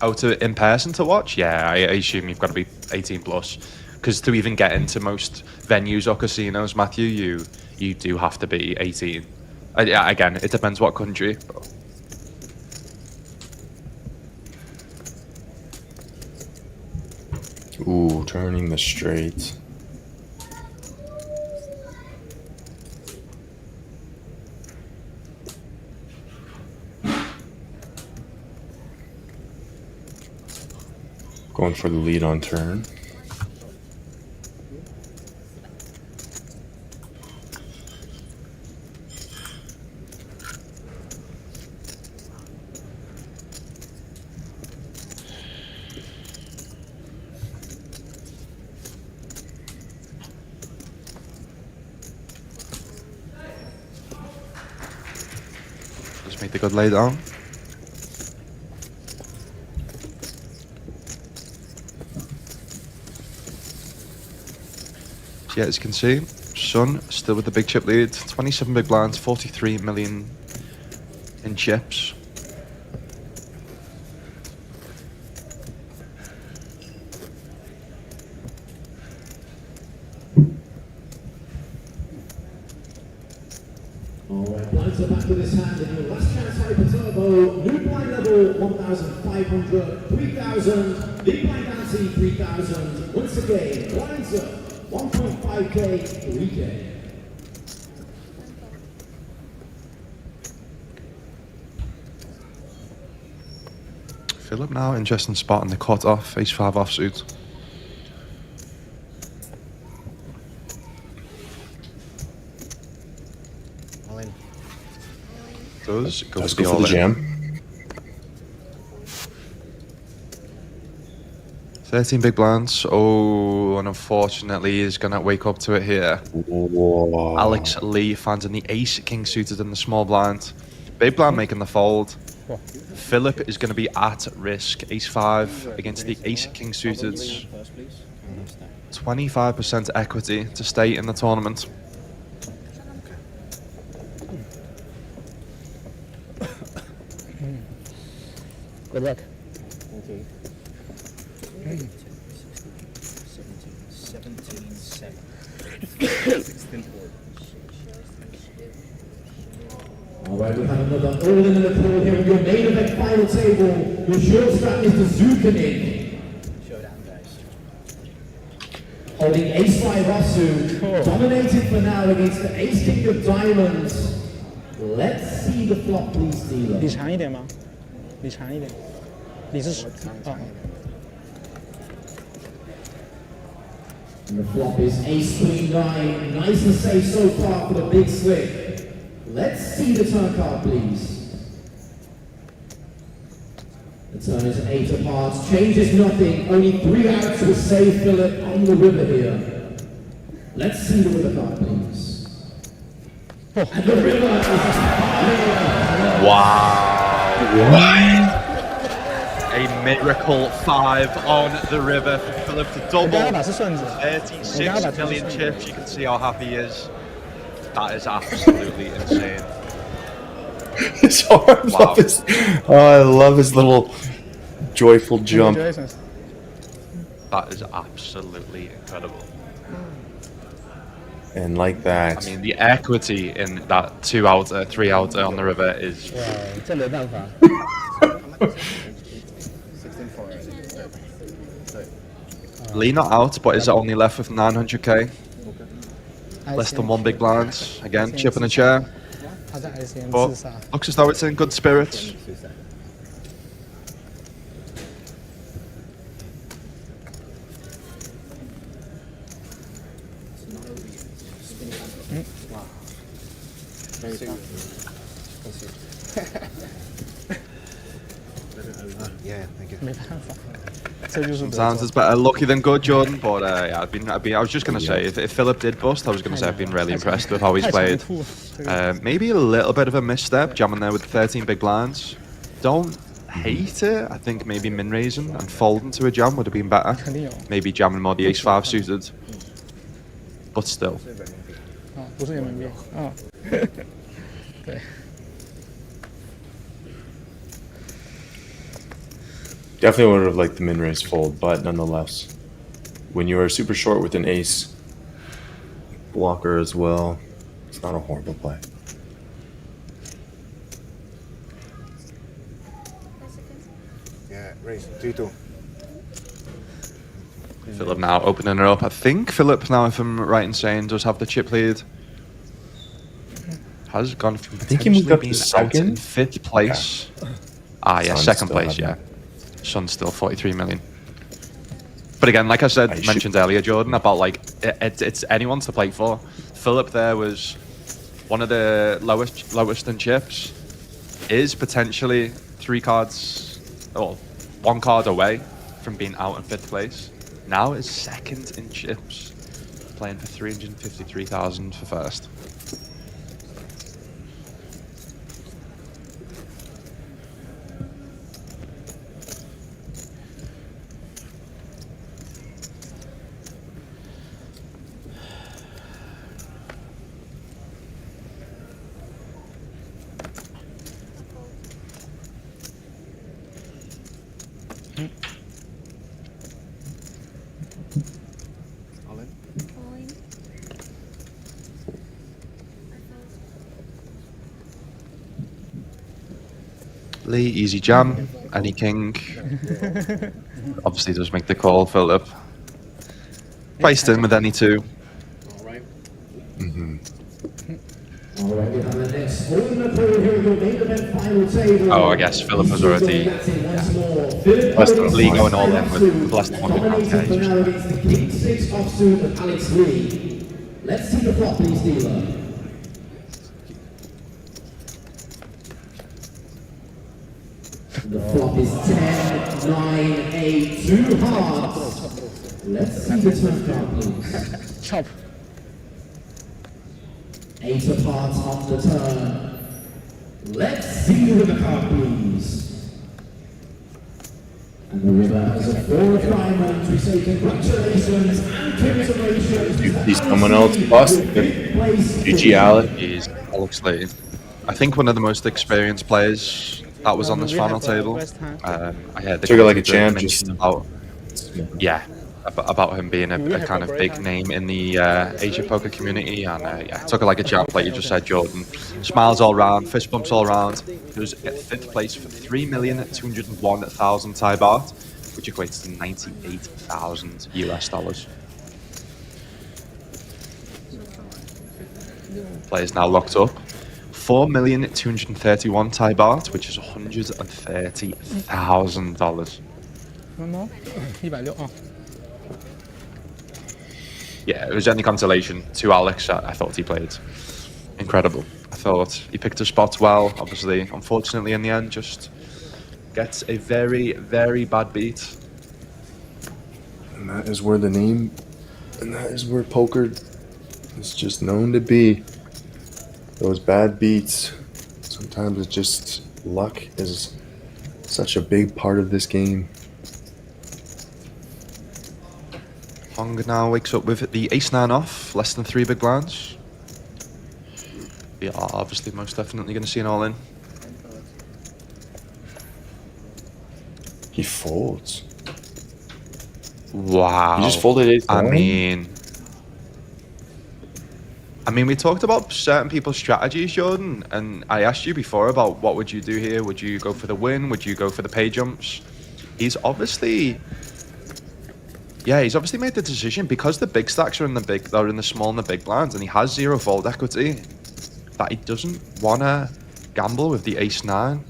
Oh, in person to watch? Yeah, I assume you've got to be 18 plus, because to even get into most venues or casinos, Matthew, you do have to be 18. Again, it depends what country. But... Ooh, turning the straight. Going for the lead on turn. Just make the good lay down. Yeah, as you can see, Sun still with the big chip lead. 27 big blinds, 43 million in chips. Alright, blinds are back with his hand in your last chance hyper turbo. New blind level 1,500, 3,000, big blind ante 3,000. Once again, blinds up 1.5k, 3k. Philip now, interesting spot in the cut off, ace-5 offsuit. All in. Let's go for the jam. 13 big blinds. Oh, and unfortunately, he's going to wake up to it here. Whoa. Alex Lee finds in the ace-king suited in the small blind. Big blind making the fold. Philip is going to be at risk. Ace-5 against the ace-king suited. 25% equity to stay in the tournament. Good luck. Thank you. 17, 7. 16, 4. Alright, we have another all-in the pool here with your main event final table. Your short strap is the Zukanin. Showdown, guys. Holding ace-5 offsuit. Dominated for now against the ace-king of diamonds. Let's see the flop, please, dealer. 理长一点吗？理长一点。理是啊。 And the flop is ace-queen-9. Nice and safe so far for the big slip. Let's see the turn card, please. The turn is 8 of hearts. Changes nothing. Only 3 outs will save Philip on the river here. Let's see the river card, please. And the river is Wow. A miracle 5 on the river for Philip to double. 36 million chips. You can see how happy he is. That is absolutely insane. His arms up his. Oh, I love his little joyful jump. That is absolutely incredible. And like that. I mean, the equity in that 2 out, 3 out on the river is. 这没办法。 Lee not out, but is only left with 900k. Less than 1 big blind. Again, chip in a chair. But looks as though it's in good spirits. Very tough. Yeah, thank you. 没办法，这就是德 Sometimes 州 it's better lucky than good, Jordan. But yeah, I was just gonna say, if Philip did bust, I was gonna say I've been really impressed with how he's 太残 played. 酷了。这个 Maybe a little bit of a misstep, jamming there with 13 big blinds. Don't hate it. I think maybe min raising and folding to a jam would have been better. 肯定有 Maybe jamming more the ace-5 suited. But still. 啊，不是人民币啊。对， Definitely would have liked the min raise fold, but nonetheless, when you are super short with an ace blocker as well, it's not a horrible play. Yeah, raise 3-2. Philip now opening her up. I think Philip now, if I'm right in saying, does have the chip lead. Has gone from think he moved up to potentially being out in second. 5th place. Ah, yeah, Sun's second still place, having yeah. Sun's still 43 million. But again, like I said, mentioned earlier, Jordan, about like it's anyone's to play for. Philip there was one of the lowest in chips. Is potentially 3 cards, or 1 card away from being out in 5th place. Now is 2nd in chips, playing for 353,000 for 1st. Coin. Lee, easy jam, any king. Obviously does make the call, Philip. Priced in with any 2. Alright, we have the next opener player here in your main event final table. Oh, I guess Philip was already Less Lee going all in with less than 100 pound dominating for now cage. against the King 6 offsuit of Alex Lee. Let's see the flop, please, dealer. The flop is 10, 9, 8, 2 hearts. Let's see the turn card, please. chop Ace of hearts on the turn. Let's see with the card, please. And the river has a 4 of diamonds. We say congratulations and commiserations. You see someone else bust? GG, Alex. He's Alex Lee. I think one of the most experienced players that was on this final table. I heard the Took it like a commentator champ, mention just- about, yeah, about him being a kind of big name in the Asia poker community, and yeah, took it like a champ, like you just said, Jordan. Smiles all round, fist bumps all round. He was at 5th place for 3,201,000 Thai baht, which equates to 98,000 US dollars. Players now locked up. 4,231 Thai baht, which is $130,000. 什么160啊？ Yeah, it was any consolation to Alex. I thought he played incredible. I thought he picked his spots well. Obviously, unfortunately, in the end, just gets a very, very bad beat. And that is where the name, and that is where poker is just known to be. Those bad beats. Sometimes it's just luck is such a big part of this game. Hong now wakes up with the ace-9 off, less than 3 big blinds. We are obviously most definitely going to see an all-in. He folds. Wow. He just folded ace I nine? mean, we talked about certain people's strategies, Jordan, and I asked you before about what would you do here? Would you go for the win? Would you go for the pay jumps? He's obviously made the decision because the big stacks are in the small and the big blinds, and he has 0 fold equity, that he doesn't want to gamble with the ace-9.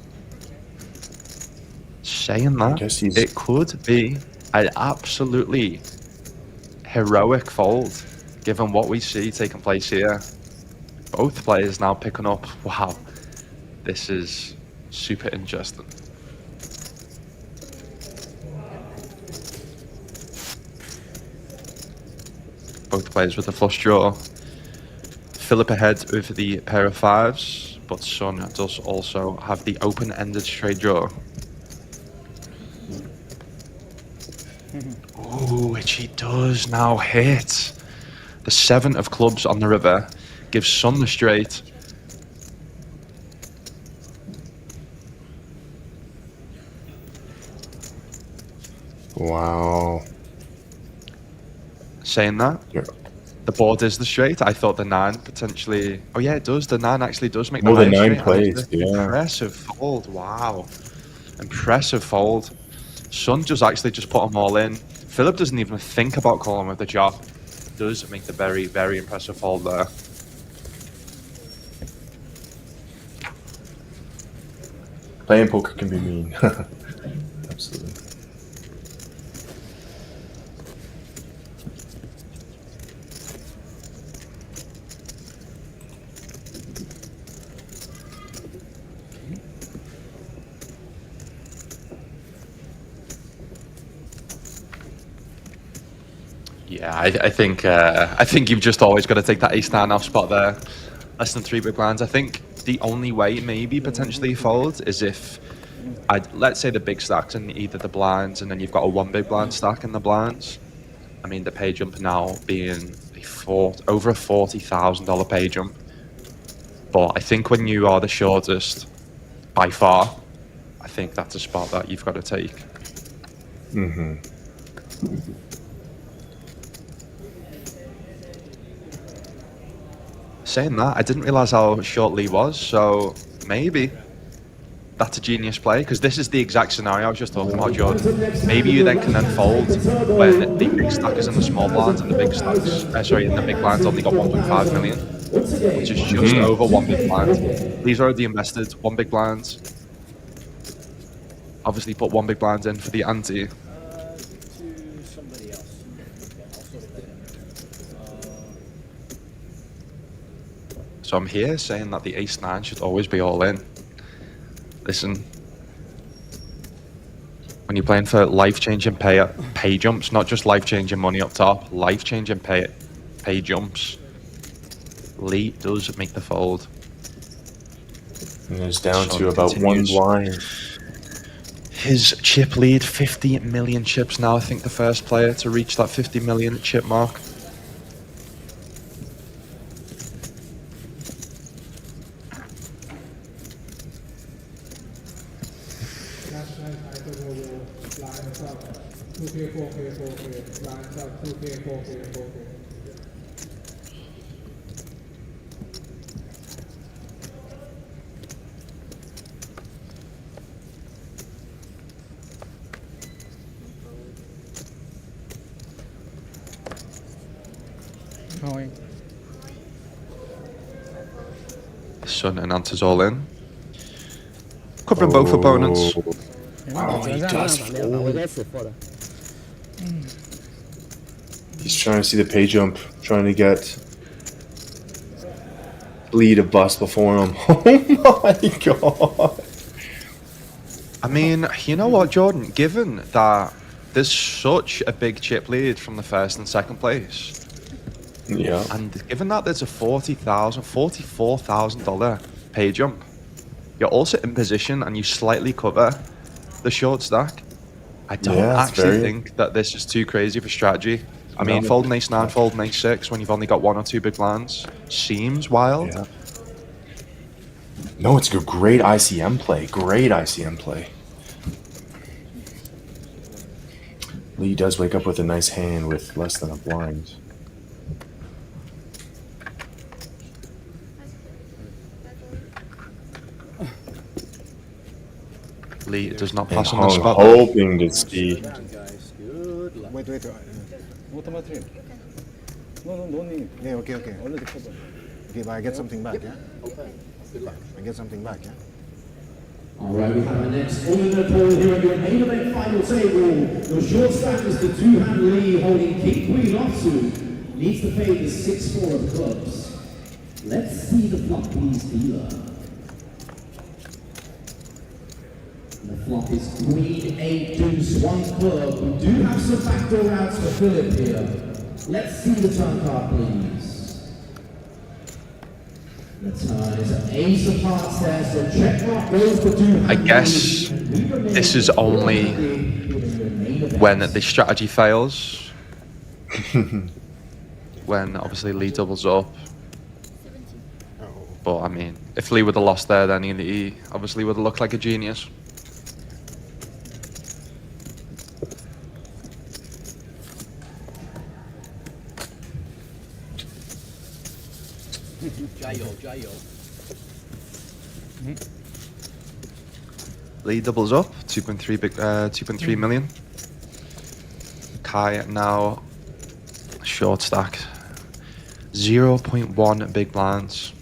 Saying that, guess he's- it could be an absolutely heroic fold, given what we see taking place here. Both players now picking up. Wow, this is super interesting. plays with the flush draw. Philip ahead with the pair of fives, but Sun does also have the open-ended straight draw. Ooh, which he does now hit. The 7 of clubs on the river gives Sun the straight. Wow. Saying that, the board is the straight. I thought the 9 potentially. Oh yeah, it does. The 9 actually does make the the 9 straight. plays. Yeah. Impressive fold. Wow. Impressive fold. Sun just actually just put them all in. Philip doesn't even think about calling with the chop. Does make the very, very impressive fold there. Playing poker can be mean. Absolutely. Yeah, I think you've just always got to take that ace-9 off spot there. Less than 3 big blinds. I think the only way maybe potentially fold is if let's say the big stack's in either the blinds and then you've got a 1 big blind stack in the blinds. I mean, the pay jump now being over a $40,000 pay jump. But I think when you are the shortest by far, I think that's a spot that you've got to take. Mm-hmm. Saying that, I didn't realize how short Lee was, so maybe that's a genius play, because this is the exact scenario I was just talking about, Jordan. Maybe you then can then fold when the big stack is in the small blinds and the big stacks, and the big blinds only got 1.5 million, which is just over 1 big blind. These are the invested 1 big blinds. Obviously put 1 big blind in for the ante. So I'm here saying that the ace-9 should always be all in. Listen, when you're playing for life-changing pay jumps, not just life-changing money up top, life-changing pay jumps, Lee does make the fold. And it's down to about 1 blind. His chip lead, 50 million chips now. I think the first player to reach that 50 million chip mark. Sun and Anta's all in. Covering both opponents. Wow, he does fold. He's trying to see the pay jump, trying to get Lee to bust before him. Oh my god. I mean, you know what, Jordan? Given that there's such a big chip lead from the first and second place, yeah, and given that there's a $44,000 pay jump, you're also in position and you slightly cover the short stack. I don't actually think that this is too crazy for strategy. I mean, folding ace-9, folding ace-6 when you've only got 1 or 2 big blinds seems wild. Yeah. No, it's a great ICM play. Great ICM play. Lee does wake up with a nice hand with less than a blind. Lee does not pass on the I'm spot. hoping to see. Wait. Automatic. No need. Yeah, okay. Already covered. Okay, but I get something back, yeah? I get something back, yeah? Alright, we have our next all-in poll here at your main event final table. The short stack is the 2-hand Lee holding King Queen offsuit. Needs to pay the 6-4 of clubs. Let's see the flop please dealer. The flop is Queen 8 deuce 1 club. We do have some backdoor outs for Philip here. Let's see the turn card, please. The turn is an ace of hearts there, so check mark goes for Duhan. I guess this is only when the strategy fails. When obviously Lee doubles up. But I mean, if Lee would have lost there, then he obviously would have looked like a genius. Lee doubles up, 2.3 million. Kai now short stack, 0.1 big blinds.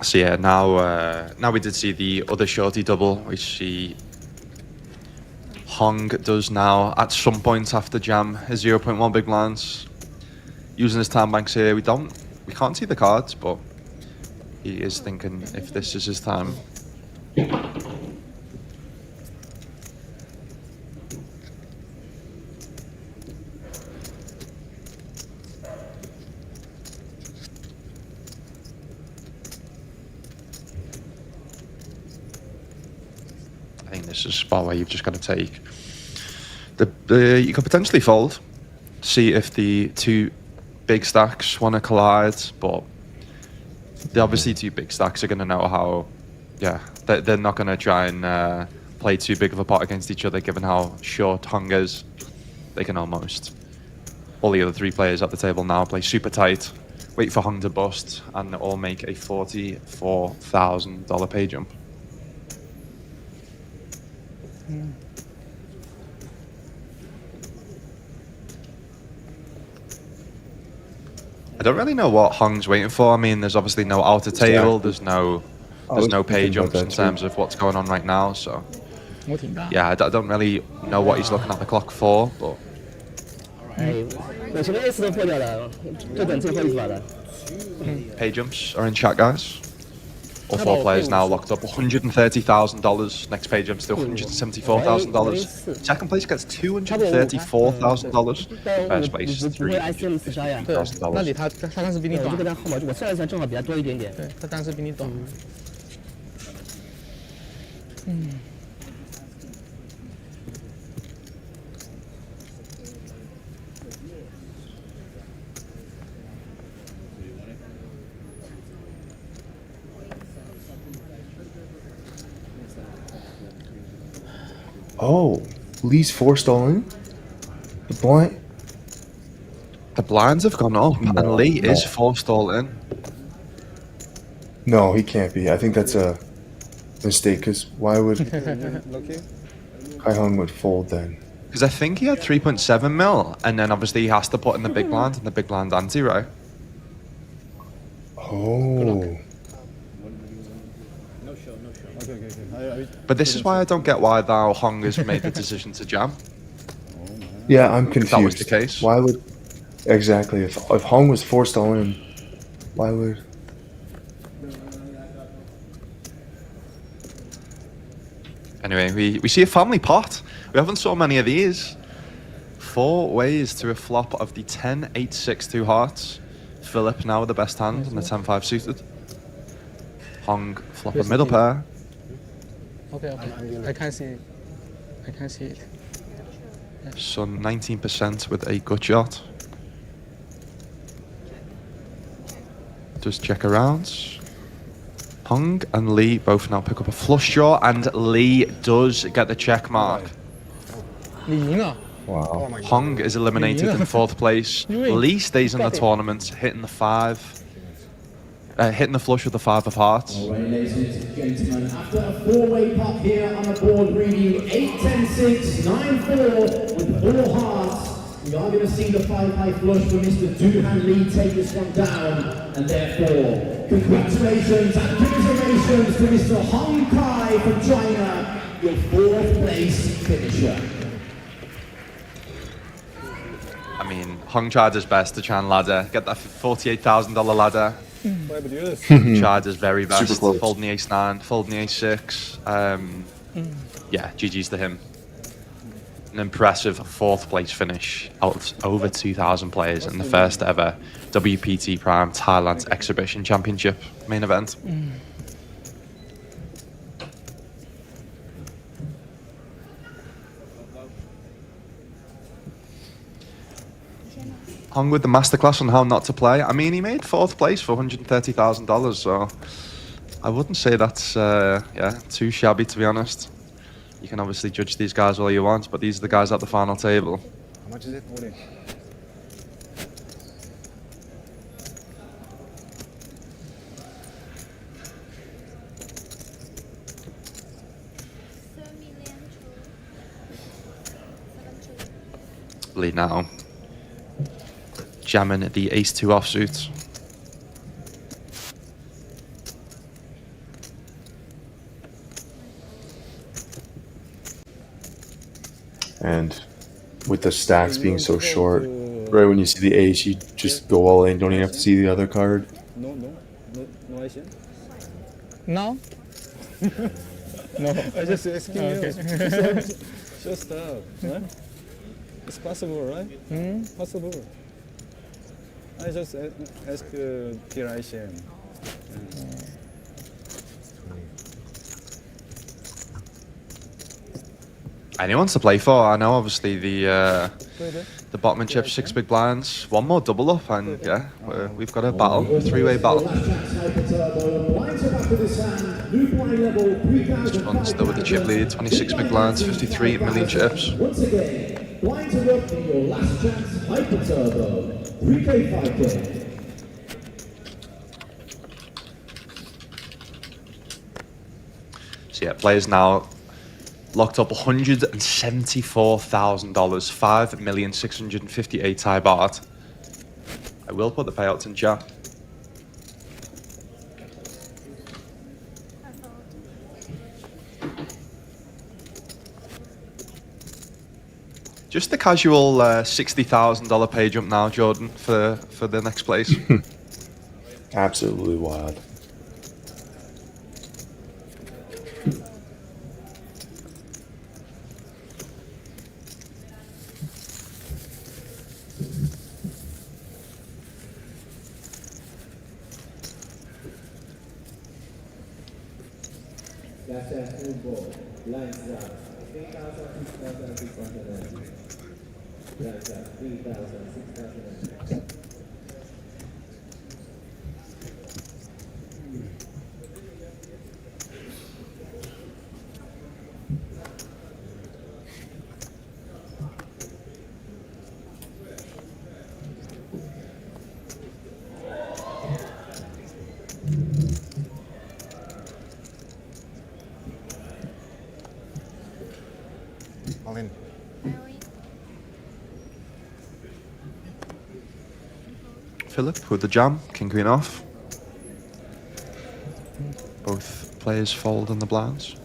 So yeah, now we did see the other shorty double, which Hong does now at some point after jam his 0.1 big blinds. Using his time banks here, we can't see the cards, but he is thinking if this is his time. I think this is a spot where you've just got to take you could potentially fold, see if the two big stacks want to collide, but the obviously two big stacks are going to know how, they're not going to try and play too big of a pot against each other, given how short Hung is. They can almost, all the other three players at the table now play super tight, wait for Hung to bust, and all make a $44,000 pay jump. I don't really know what Hung's waiting for. I mean, there's obviously no outer table. There's no pay jumps in terms of what's going on right now. So yeah, I don't really know what he's looking at the clock for. But pay jumps are in chat, guys. All four players now locked up $130,000. Next pay jumps to $174,000. Second place gets $234,000. First place is $3,000. 那里他单是比你短，我这个单号码我算一算正好比他多一点点。对，他单是比你短。Oh, Lee's forced all in? The blinds have gone up, and Lee is forced all in. No, he can't be. I think that's a mistake, because why would Kai Hung would fold then? Because I think he had 3.7 mil, and then obviously he has to put in the big blind, and the big blind ante, right? Oh. But this is why I don't get why now Hung has made the decision to jam. Yeah, I'm confused. If that was the case. Why would... Exactly. If Hung was forced all in, why would... Anyway, we see a family pot. We haven't saw many of these. 4 ways to a flop of the 10-8-6 2 hearts. Philip now with the best hand and the 10-5 suited. Hung flop a middle pair. Okay. I can see it. Yeah. Sun 19% with a gut shot. Just check around. Hung and Lee both now pick up a flush draw, and Lee does get the check mark. Wow. Hung is eliminated in 4th place. Lee stays in the tournament, hitting the 5. Hitting the flush with the 5 of hearts. All right, ladies and gentlemen, after a 4-way pot here on the board reading 8-10-6, 9-4 with 4 hearts, we are going to see the 5-high flush for Mr. Duhan Lee take this one down, and therefore Congratulations and commiserations to Mr. Hong Kai from China, your 4th place finisher. I mean, Hong tried his best to try and ladder, get that $48,000 ladder. Tried his very best, Super close. folding the ace-9, folding the ace-6. Yeah, GG's to him. An impressive 4th place finish out of over 2,000 players in the first ever WPT Prime Thailand Exhibition Championship main event. Hung with the masterclass on how not to play. I mean, he made 4th place for $130,000, so I wouldn't say that's yeah, too shabby, to be honest. You can obviously judge these guys all you want, but these are the guys at the final table. How much is it? All in. Lead now. Jamming the ace-2 offsuit. And with the stacks being so short, right when you see the ace, you just go all in. Don't even have to see the other card. No Asian. No? No. I just asking Okay. you. Just stop. Right? It's possible, right? Possible. I just ask dear Asian. Anyone wants to play for? I know, obviously, the bottom chip 6 big blinds. One more double up, and yeah, we've got a battle, a 3-way battle. This one's still with the chip lead, 26 big blinds, 53 million chips. Once again, blinds are up in your last chance hyper turbo. 3K, 5K. So yeah, players now locked up $174,000, 5,658 Thai baht. I will put the payouts in chat. Just the casual $60,000 pay jump now, Jordan, for the next place. Absolutely wild. All in. Philip with the jam, king queen off. Both players fold in the blinds.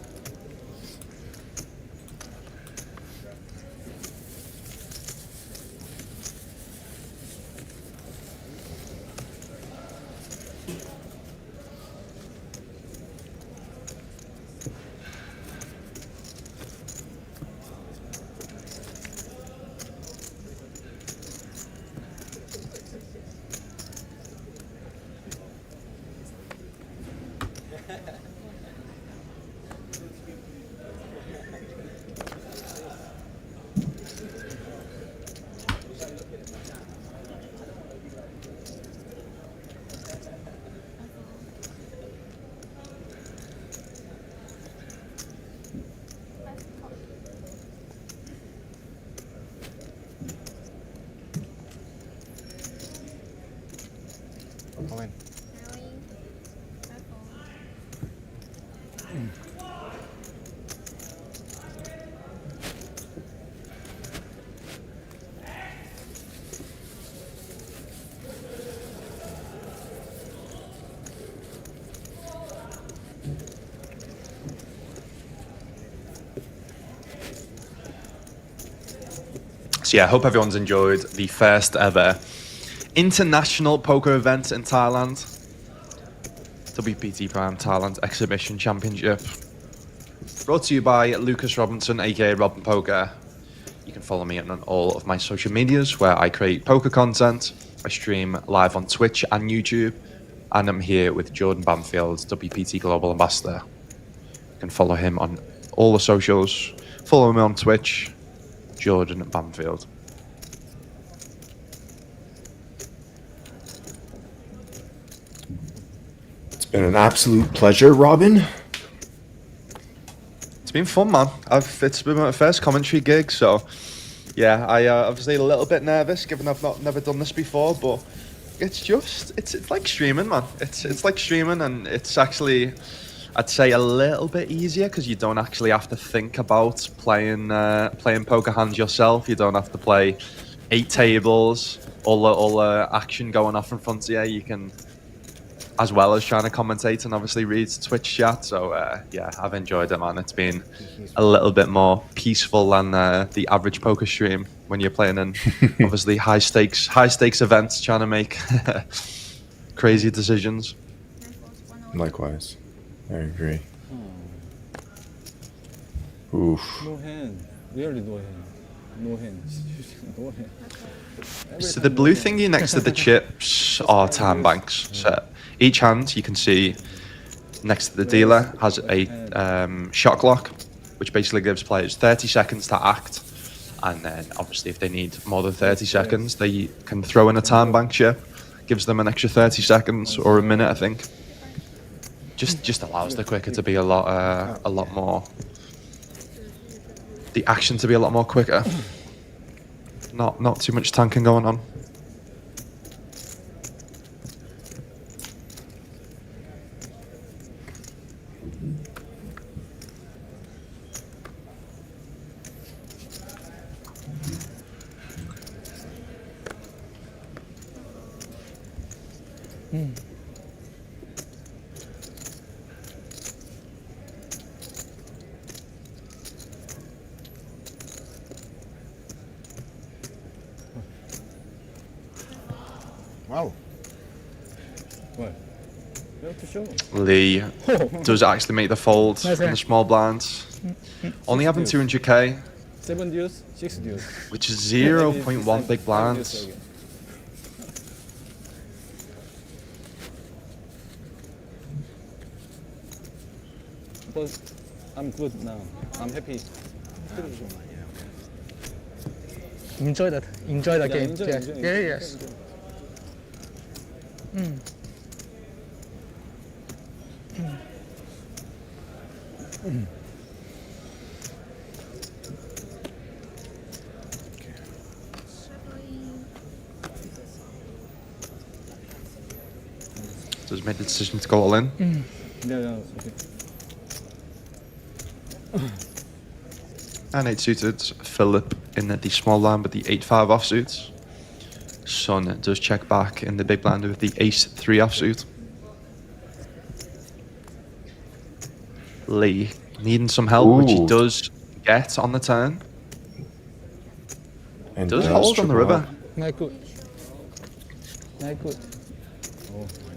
All in. So yeah, I hope everyone's enjoyed the first ever international poker event in Thailand. WPT Prime Thailand Exhibition Championship. Brought to you by Lucas Robinson, aka Robin Poker. You can follow me on all of my social medias where I create poker content. I stream live on Twitch and YouTube. And I'm here with Jordan Banfield, WPT Global Ambassador. You can follow him on all the socials. Follow me on Twitch, Jordan Banfield. It's been an absolute pleasure, Robin. It's been fun, man. It's been my first commentary gig, so yeah, I obviously a little bit nervous given I've never done this before, but it's like streaming, man. It's like streaming, and it's actually, I'd say, a little bit easier because you don't actually have to think about playing poker hands yourself. You don't have to play 8 tables, all the action going off in front of you. You can, as well as trying to commentate and obviously read Twitch chat. So yeah, I've enjoyed it, man. It's been a little bit more peaceful than the average poker stream when you're playing in obviously high stakes events, trying to make crazy decisions. Likewise, I agree. Oof. No hand. Really no hand. No hand. No hand. So the blue thingy next to the chips are time banks. So each hand, you can see next to the dealer has a shot clock, which basically gives players 30 seconds to act. And then obviously if they need more than 30 seconds, they can throw in a time bank chip. Gives them an extra 30 seconds or a minute, I think. Just allows the quicker to be a lot more, the action to be a lot more quicker. Not too much tanking going on. Wow. What? You have to show. Lee does actually make the fold Nice, from yeah. the small blinds. Only having 200k, 7 deuce, 6 deuce. which is 0.1 big blinds. But I'm good now. I'm happy. Enjoy that. Enjoy the Yeah, game. enjoy, yeah. enjoy, Yeah, enjoy, yes. enjoy. Does make the decision to go all in. Yeah, okay. And 8 suited, Philip in the small blind with the 8-5 offsuit. Son does check back in the big blind with the ace-3 offsuit. Lee needing some help, which he Ooh. does get on the turn. And Does hold on the triple river. up. Not good. Not good.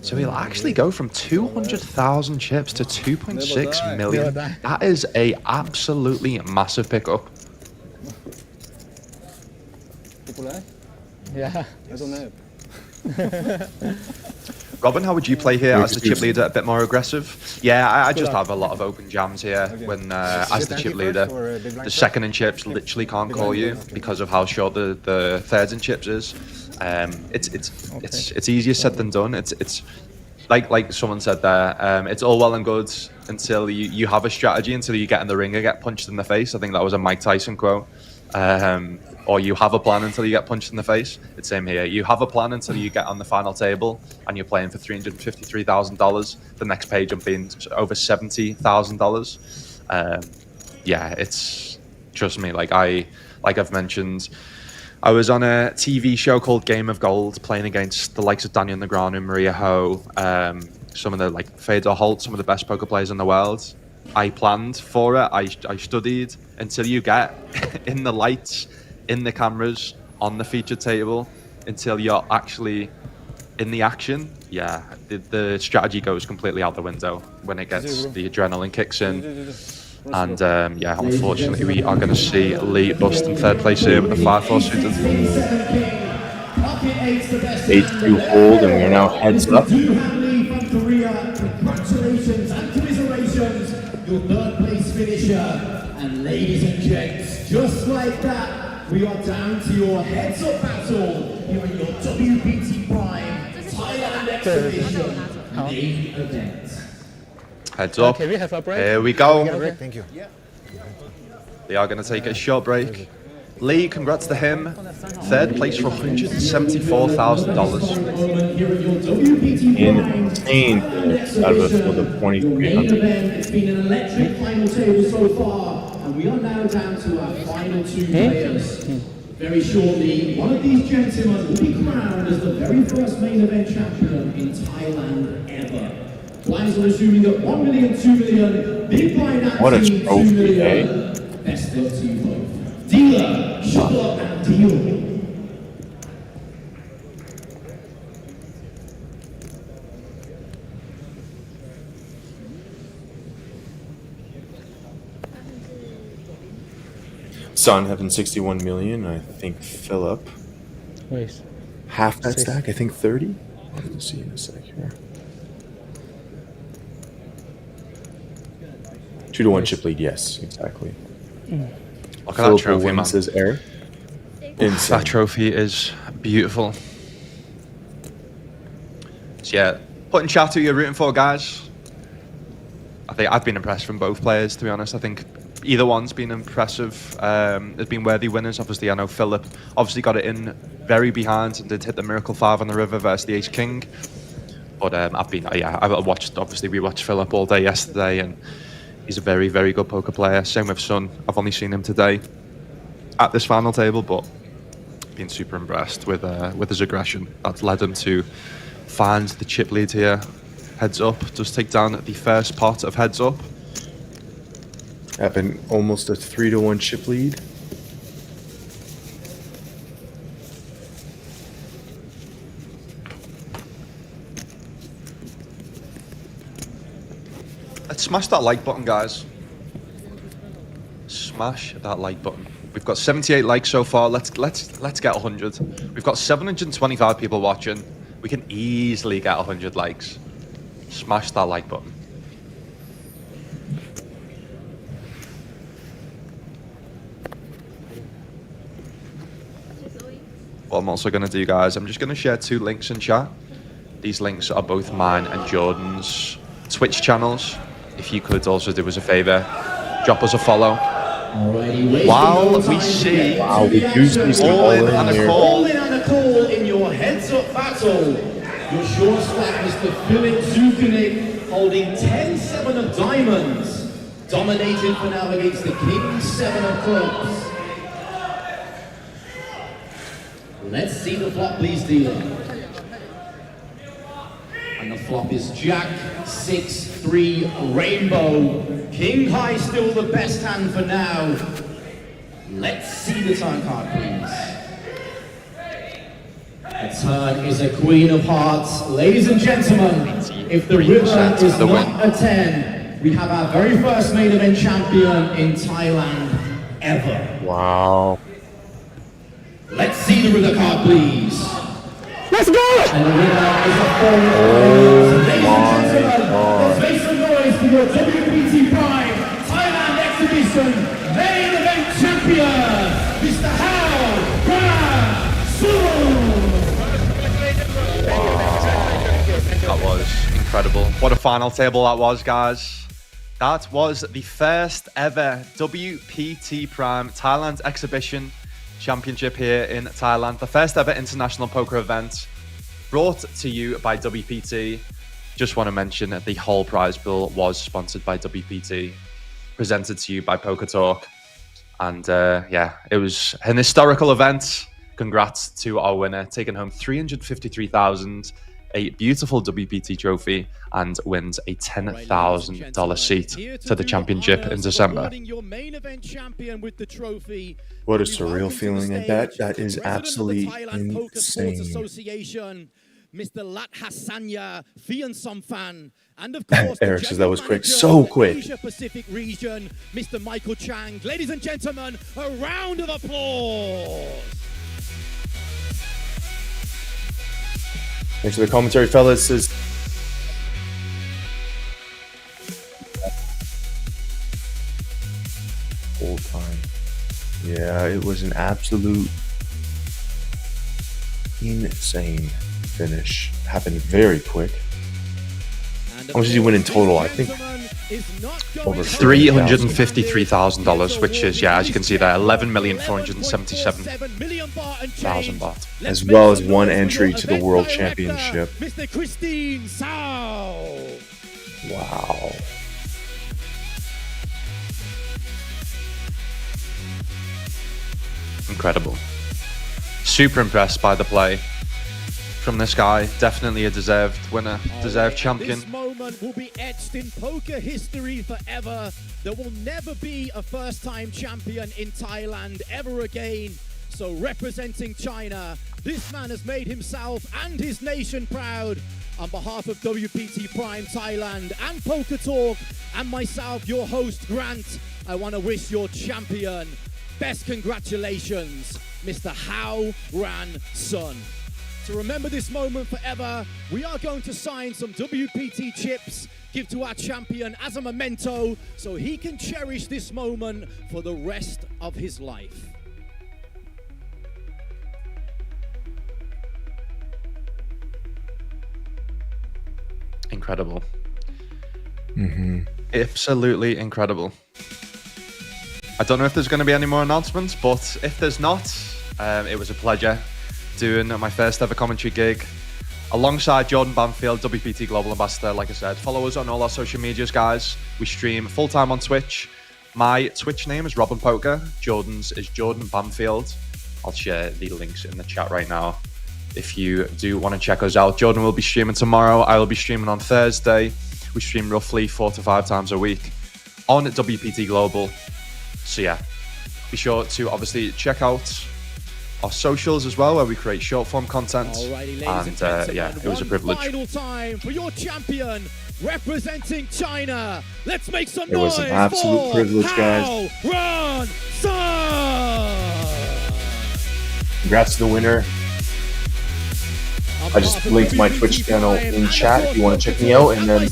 So he'll actually go from 200,000 chips to 2.6 million. Never die. That is a absolutely massive pickup. People like? Yeah. I don't have. Robin, how would you play here as the chip leader? A bit more aggressive? Yeah, I just luck. have a lot of open jams here when as the chip leader. The second in chips literally can't call you because of how short the third in chips is. It's easier said than done. It's like someone said there. It's all well and good until you have a strategy, until you get in the ring and get punched in the face. I think that was a Mike Tyson quote. Or you have a plan until you get punched in the face. It's same here. You have a plan until you get on the final table and you're playing for $353,000. The next page I'm being over $70,000. Yeah, it's, trust me. Like I've mentioned, I was on a TV show called Game of Gold, playing against the likes of Daniel Negreanu, Maria Ho, some of the like Fedor Holt, some of the best poker players in the world. I planned for it. I studied until you get in the lights in the cameras on the featured table until you're actually in the action, yeah, the strategy goes completely out the window when it gets the adrenaline kicks in. And yeah, unfortunately, we are going to see Lee bust in third place here with a 5-4 suited. 8-2 hold, and we're now heads up. Congratulations and commiserations, your third place finisher. And ladies and gents, just like that, we are down to your heads up battle here in your WPT Prime Thailand Exhibition main event. Heads up. Can we have a break? Here we go. Thank you. They are going to take a short break. Lee, congrats to him. Third place for $174,000. Insane out of the 2,300. It's been an electric final table so far, and we are now down to our final two players. Very shortly, one of these gentlemen will be crowned as the very first main event champion in Thailand ever. Blinds are assuming at 1 million, 2 million, big blind at What a 2 trophy, million. eh? Best of to you both. Dealer, shuffle and deal. Son having 61 million. I think Philip Wait. half that stack. I think 30. Let's see in a sec here. 2-1 chip lead. Yes, exactly. Look at that trophy, man. Says Air. That trophy is beautiful. So yeah, put in chat who you're rooting for, guys. I think I've been impressed from both players, to be honest. I think either one's been impressive. There's been worthy winners. Obviously, I know Philip obviously got it in very behind and did hit the Miracle 5 on the river versus the Ace King. But I watched, obviously we watched Philip all day yesterday, and he's a very, very good poker player. Same with Sun. I've only seen him today at this final table, but been super impressed with his aggression. That's led him to find the chip lead here. Heads up does take down the first pot of heads up. Having almost a 3-1 chip lead. Let's smash that like button, guys. Smash that like button. We've got 78 likes so far. Let's get 100. We've got 725 people watching. We can easily get 100 likes. Smash that like button. What I'm also going to do, guys, I'm just going to share 2 links in chat. These links are both mine and Jordan's Twitch channels. If you could also do us a favor, drop us a follow. While we see Wow, we do see some all in and a call. All in and a call in your heads-up battle. Your short stack, Mr. Philip Zukanik, holding 10-7 of diamonds. Dominated for now against the King 7 of clubs. Let's see the flop, please, dealer. And the flop is Jack 6-3 Rainbow. King High still the best hand for now. Let's see the turn card, please. The turn is a Queen of Hearts. Ladies and gentlemen, if the river is not a 10, we have our very first main event champion in Thailand ever. Wow. Let's see the river card, please. Let's go! And the winner is a 4. Ladies and gentlemen, let's make some noise for your WPT Prime Thailand Exhibition main event champion, Mr. Hao Brad Soon. That was incredible. What a final table that was, guys. That was the first ever WPT Prime Thailand Exhibition Championship here in Thailand. The first ever international poker event brought to you by WPT. Just want to mention that the whole prize pool was sponsored by WPT, presented to you by PokerTalk. And yeah, it was an historical event. Congrats to our winner, taking home $353,000 a beautiful WPT trophy and wins a $10,000 seat to the championship in December. What a surreal feeling. And that is absolutely insane. Mr. Lat Hassanya Fiansomfan, and of course, Eric says that was quick, so quick. Asia Pacific region, Mr. Michael Chang. Ladies and gentlemen, a round of applause. Thanks for the commentary, fellas. Whole time. Yeah, it was an absolute insane finish. Happened very quick. How much did he win in total? I think over $353,000, which is, yeah, as you can see there, 11,477,000 baht. As well as one entry to the World Championship. Mr. Christine Sao. Wow. Incredible. Super impressed by the play from this guy. Definitely a deserved winner, deserved champion. This moment will be etched in poker history forever. There will never be a first-time champion in Thailand ever again. So representing China, this man has made himself and his nation proud. On behalf of WPT Prime Thailand and PokerTalk and myself, your host Grant, I want to wish your champion best congratulations, Mr. Hao Ran Sun. To remember this moment forever, we are going to sign some WPT chips, give to our champion as a memento, so he can cherish this moment for the rest of his life. Incredible. Absolutely incredible. I don't know if there's going to be any more announcements, but if there's not, it was a pleasure doing my first ever commentary gig alongside Jordan Banfield, WPT Global Ambassador. Like I said, follow us on all our social medias, guys. We stream full-time on Twitch. My Twitch name is Robin Poker. Jordan's is Jordan Banfield. I'll share the links in the chat right now if you do want to check us out. Jordan will be streaming tomorrow. I will be streaming on Thursday. We stream roughly 4 to 5 times a week on WPT Global. So yeah, be sure to obviously check out our socials as well, where we create short form content. Alrighty, and yeah, it was a privilege. Final time for your champion representing China. Let's make some noise. It was an absolute privilege, guys. Ran Sun. Congrats to the winner. I just linked my Twitch channel in chat if you want to check me out, and then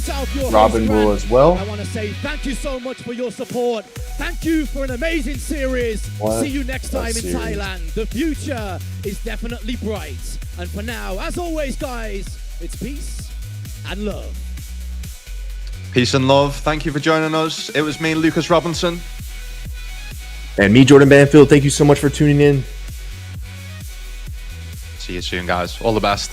Robin will as well. I want to say thank you so much for your support. Thank you for an amazing series. See you next time in Thailand. The future is definitely bright. And for now, as always, guys, it's peace and love. Peace and love. Thank you for joining us. It was me, Lucas Robinson. And me, Jordan Banfield. Thank you so much for tuning in. See you soon, guys. All the best.